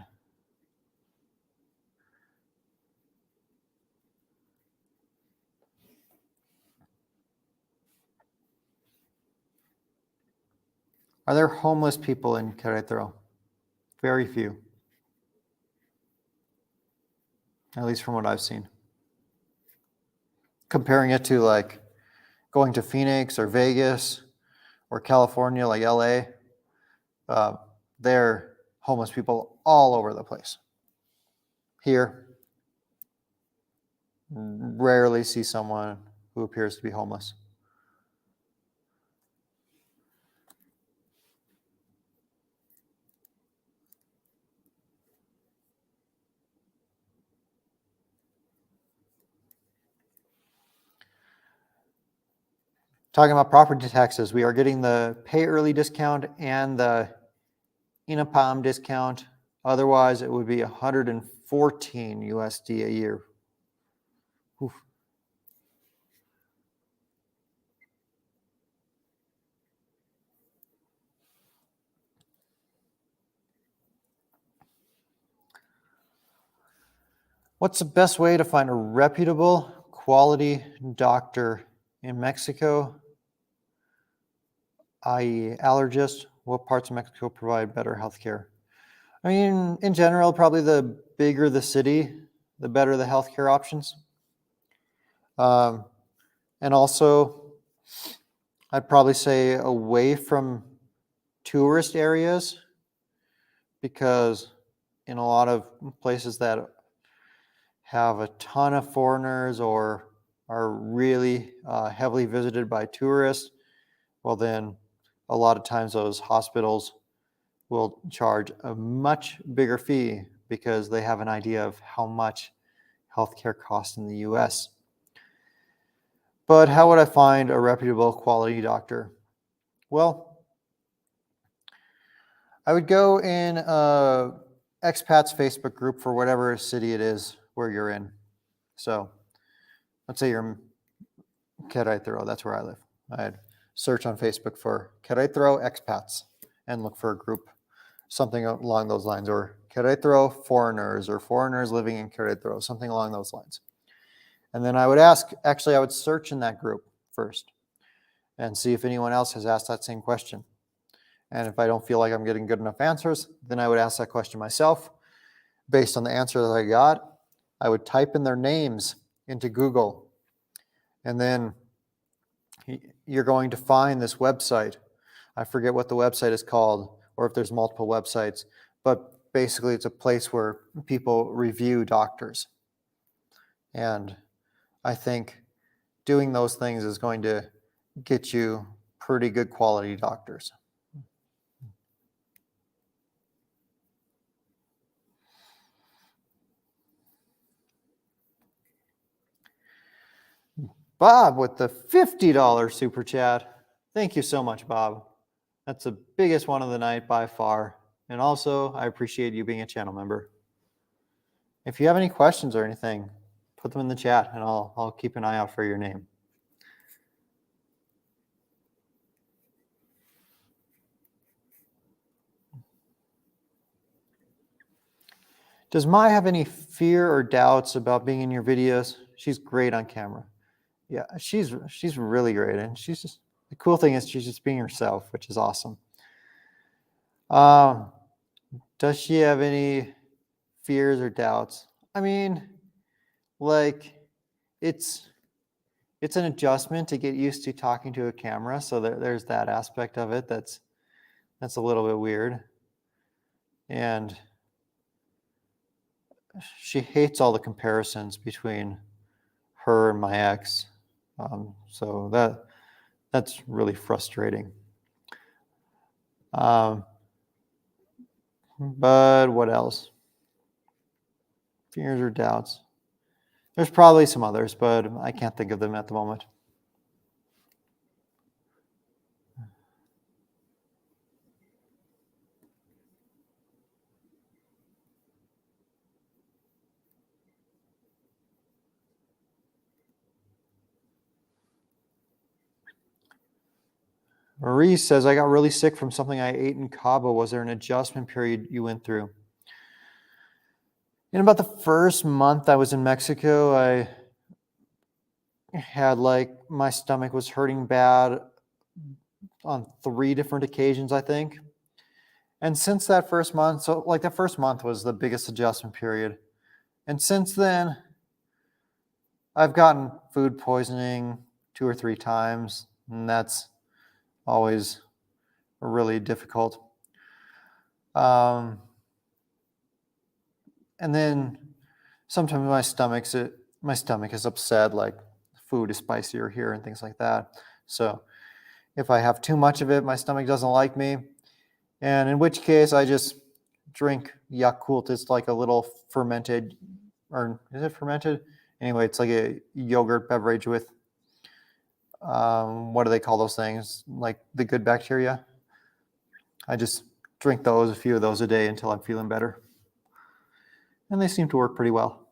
Speaker 1: Are there homeless people in Querétaro? Very few. At least from what I've seen. Comparing it to like going to Phoenix or Vegas or California, like LA, there are homeless people all over the place. Here, rarely see someone who appears to be homeless. Talking about property taxes, we are getting the pay early discount and the INAPAM discount. Otherwise, it would be 114 USD a year. Oof. What's the best way to find a reputable, quality doctor in Mexico, i.e. allergist? What parts of Mexico provide better healthcare? I mean, in general, probably the bigger the city, the better the healthcare options. And also, I'd probably say away from tourist areas, because in a lot of places that have a ton of foreigners or are really heavily visited by tourists, well then a lot of times those hospitals will charge a much bigger fee because they have an idea of how much healthcare costs in the US. But how would I find a reputable quality doctor? Well, I would go in expats Facebook group for whatever city it is where you're in. So let's say you're in Querétaro, that's where I live. I'd search on Facebook for Querétaro expats and look for a group, something along those lines, or Querétaro foreigners or foreigners living in Querétaro, something along those lines. And then I would search in that group first and see if anyone else has asked that same question. And if I don't feel like I'm getting good enough answers, then I would ask that question myself. Based on the answer that I got, I would type in their names into Google. And then you're going to find this website. I forget what the website is called, or if there's multiple websites, but basically it's a place where people review doctors. And I think doing those things is going to get you pretty good quality doctors. Bob with the $50 super chat. Thank you so much, Bob. That's the biggest one of the night by far. And also, I appreciate you being a channel member. If you have any questions or anything, put them in the chat and I'll keep an eye out for your name. Does Mai have any fear or doubts about being in your videos? She's great on camera. Yeah, she's really great, and she's just, the cool thing is she's just being herself, which is awesome. Does she have any fears or doubts? I mean, like, it's an adjustment to get used to talking to a camera, so there's that aspect of it that's a little bit weird. And she hates all the comparisons between her and my ex. So that's really frustrating. But what else? Fears or doubts? There's probably some others, but I can't think of them at the moment. Marie says, I got really sick from something I ate in Cabo. Was there an adjustment period you went through? In about the first month I was in Mexico, I had my stomach was hurting bad on 3 different occasions, I think. And since that first month, so the first month was the biggest adjustment period. And since then, I've gotten food poisoning 2 or 3 times, and that's always really difficult. And then sometimes my stomach is upset, like food is spicier here and things like that. So if I have too much of it, my stomach doesn't like me. And in which case I just drink Yakult. It's like a little fermented, or is it fermented? Anyway, it's like a yogurt beverage with, what do they call those things? Like the good bacteria. I just drink those, a few of those a day until I'm feeling better. And they seem to work pretty well.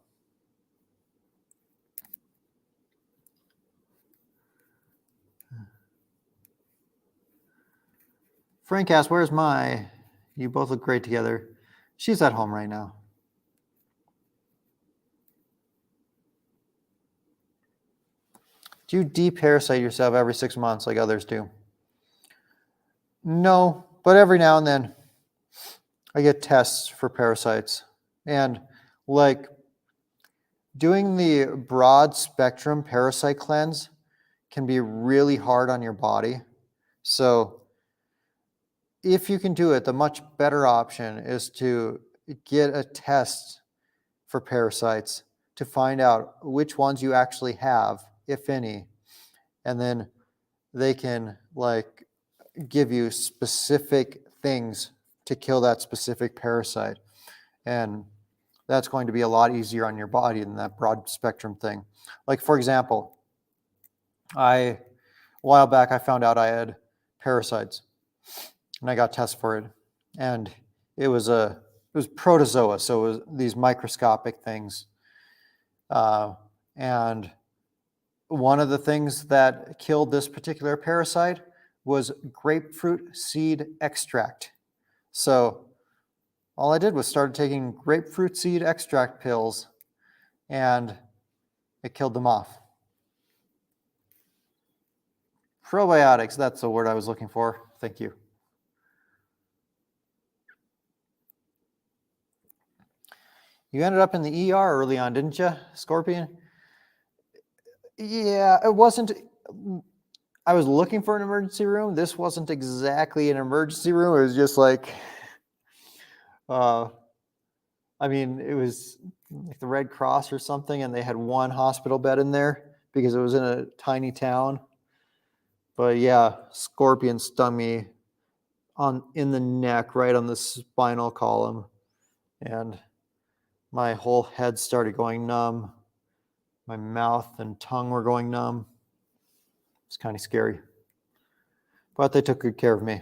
Speaker 1: Frank asks, where's Mai? You both look great together. She's at home right now. Do you deparasite yourself every 6 months like others do? No, but every now and then I get tests for parasites. And like doing the broad spectrum parasite cleanse can be really hard on your body. So if you can do it, the much better option is to get a test for parasites to find out which ones you actually have, if any, and then they can like give you specific things to kill that specific parasite. And that's going to be a lot easier on your body than that broad spectrum thing. Like, for example, a while back I found out I had parasites, and I got tests for it, and it was protozoa, so it was these microscopic things. And one of the things that killed this particular parasite was grapefruit seed extract. So all I did was started taking grapefruit seed extract pills, and it killed them off. Probiotics, that's the word I was looking for. Thank you. You ended up in the ER early on, didn't you, Scorpion? Yeah, it wasn't. I was looking for an emergency room. This wasn't exactly an emergency room. It was just like, I mean, it was like the Red Cross or something, and they had one hospital bed in there because it was in a tiny town. But yeah, Scorpion stung me in the neck, right on the spinal column, and my whole head started going numb. My mouth and tongue were going numb. It's kind of scary. But they took good care of me.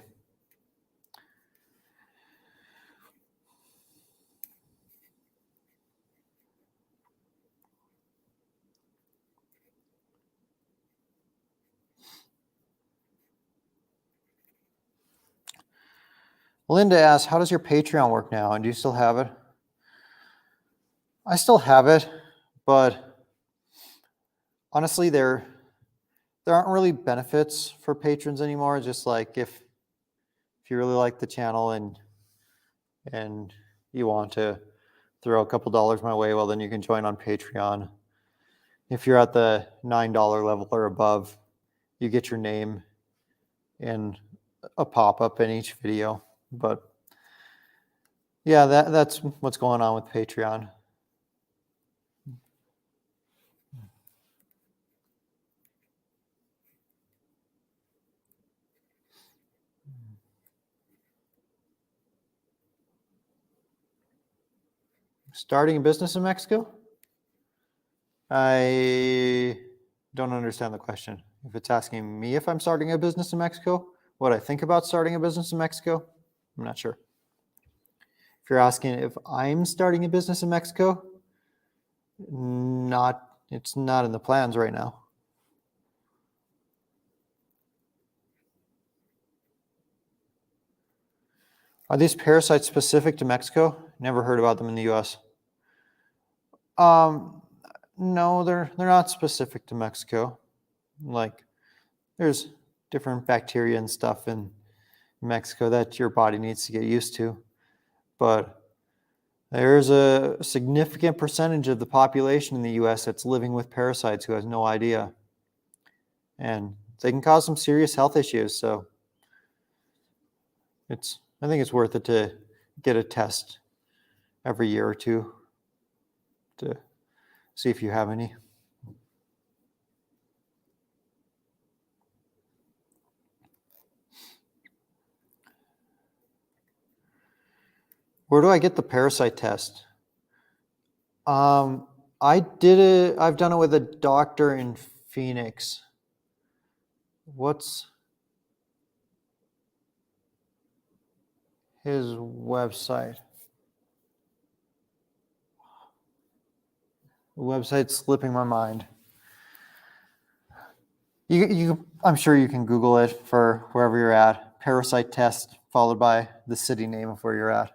Speaker 1: Linda asks, how does your Patreon work now? And do you still have it? I still have it, but honestly, there aren't really benefits for patrons anymore. It's just like if you really like the channel and you want to throw a couple dollars my way, well, then you can join on Patreon. If you're at the $9 level or above, you get your name in a pop-up in each video. But yeah, that's what's going on with Patreon. Starting a business in Mexico? I don't understand the question. If it's asking me if I'm starting a business in Mexico, what I think about starting a business in Mexico, I'm not sure. If you're asking if I'm starting a business in Mexico, it's not in the plans right now. Are these parasites specific to Mexico? Never heard about them in the US. No, they're not specific to Mexico. Like, there's different bacteria and stuff in Mexico that your body needs to get used to. But there's a significant percentage of the population in the US that's living with parasites who has no idea. and they can cause some serious health issues. So I think it's worth it to get a test every year or two to see if you have any. Where do I get the parasite test? I did it. I've done it with a doctor in Phoenix. What's his website? The website's slipping my mind. I'm sure you can Google it for wherever you're at. Parasite test followed by the city name of where you're at.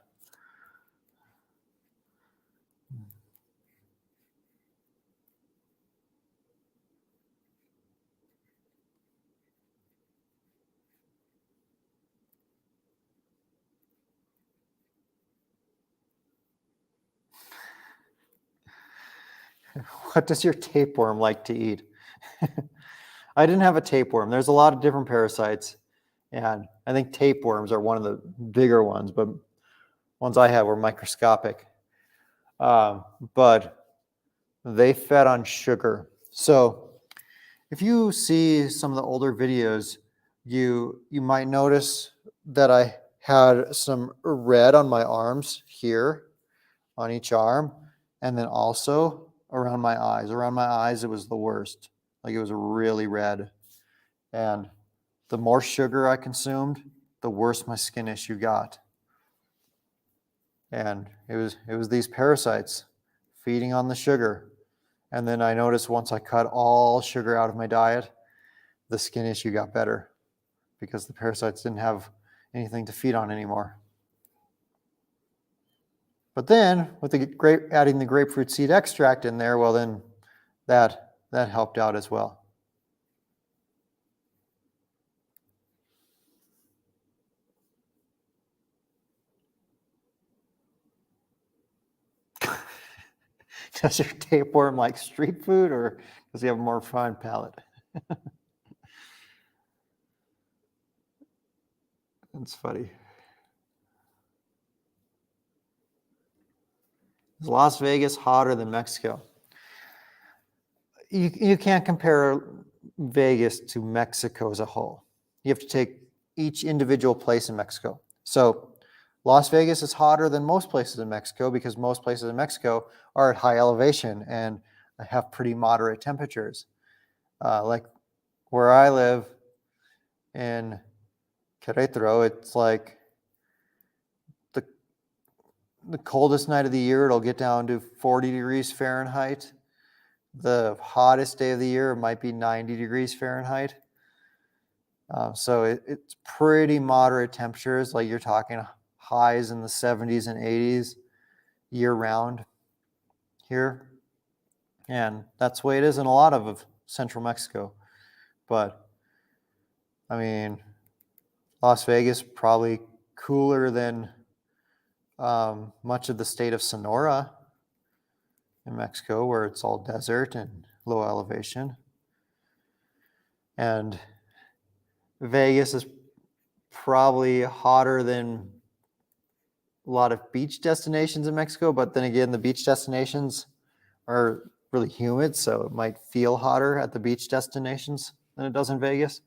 Speaker 1: What does your tapeworm like to eat? I didn't have a tapeworm. There's a lot of different parasites, and I think tapeworms are one of the bigger ones, but ones I had were microscopic. But they fed on sugar. So if you see some of the older videos, you might notice that I had some red on my arms here, on each arm, and then also around my eyes. Around my eyes, it was the worst. Like, it was really red. And the more sugar I consumed, the worse my skin issue got. And it was these parasites feeding on the sugar. And then I noticed once I cut all sugar out of my diet, the skin issue got better because the parasites didn't have anything to feed on anymore. But then with adding the grapefruit seed extract in there, well, then that helped out as well. Does your tapeworm like street food, or does he have a more refined palate? That's funny. Is Las Vegas hotter than Mexico? You can't compare Vegas to Mexico as a whole. You have to take each individual place in Mexico. So Las Vegas is hotter than most places in Mexico because most places in Mexico are at high elevation and have pretty moderate temperatures. Like where I live in Querétaro, it's like the coldest night of the year, it'll get down to 40 degrees Fahrenheit. The hottest day of the year might be 90 degrees Fahrenheit. So it's pretty moderate temperatures, like you're talking highs in the 70s and 80s year round here. And that's the way it is in a lot of central Mexico. But I mean, Las Vegas probably cooler than much of the state of Sonora in Mexico, where it's all desert and low elevation. And Vegas is probably hotter than a lot of beach destinations in Mexico, but then again, the beach destinations are really humid, so it might feel hotter at the beach destinations than it does in Vegas.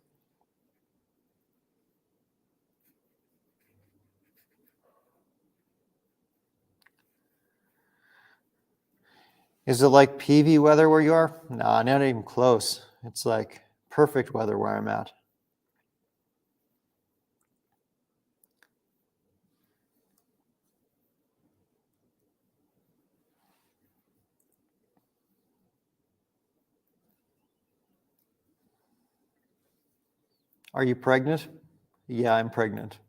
Speaker 1: Is it like PV weather where you are? Nah, not even close. It's like perfect weather where I'm at. Are you pregnant? Yeah, I'm pregnant.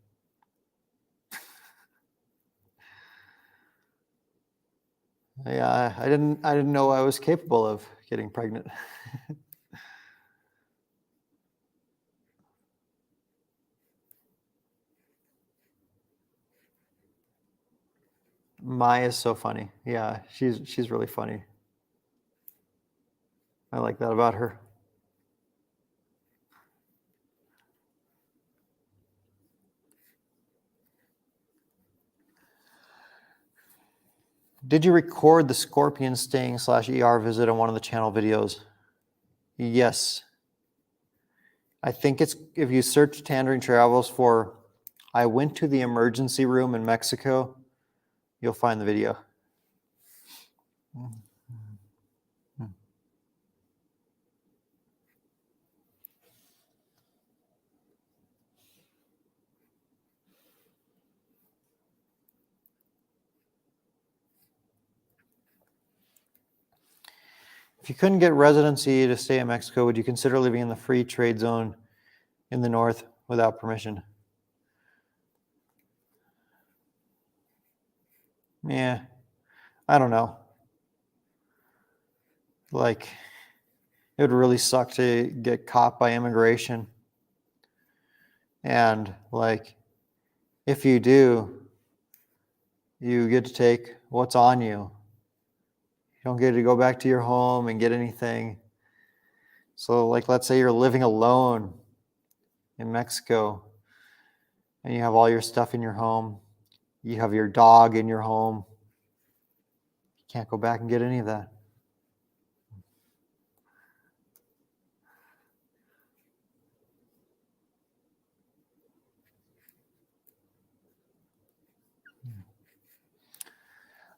Speaker 1: Yeah, I didn't know I was capable of getting pregnant. Maya's so funny. Yeah, she's really funny. I like that about her. Did you record the scorpion sting / ER visit on one of the channel videos? Yes. I think it's, if you search Tangerine Travels for I went to the emergency room in Mexico, you'll find the video. If you couldn't get residency to stay in Mexico, would you consider living in the free trade zone in the north without permission? Yeah, I don't know. Like, it would really suck to get caught by immigration. And like, if you do, you get to take what's on you. You don't get to go back to your home and get anything. So like, let's say you're living alone in Mexico and you have all your stuff in your home. You have your dog in your home. You can't go back and get any of that.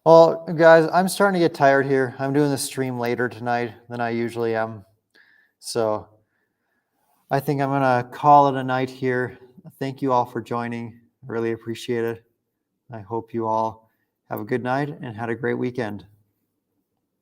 Speaker 1: Well, guys, I'm starting to get tired here. I'm doing the stream later tonight than I usually am. So I think I'm going to call it a night here. Thank you all for joining. Really appreciate it. I hope you all have a good night and had a great weekend.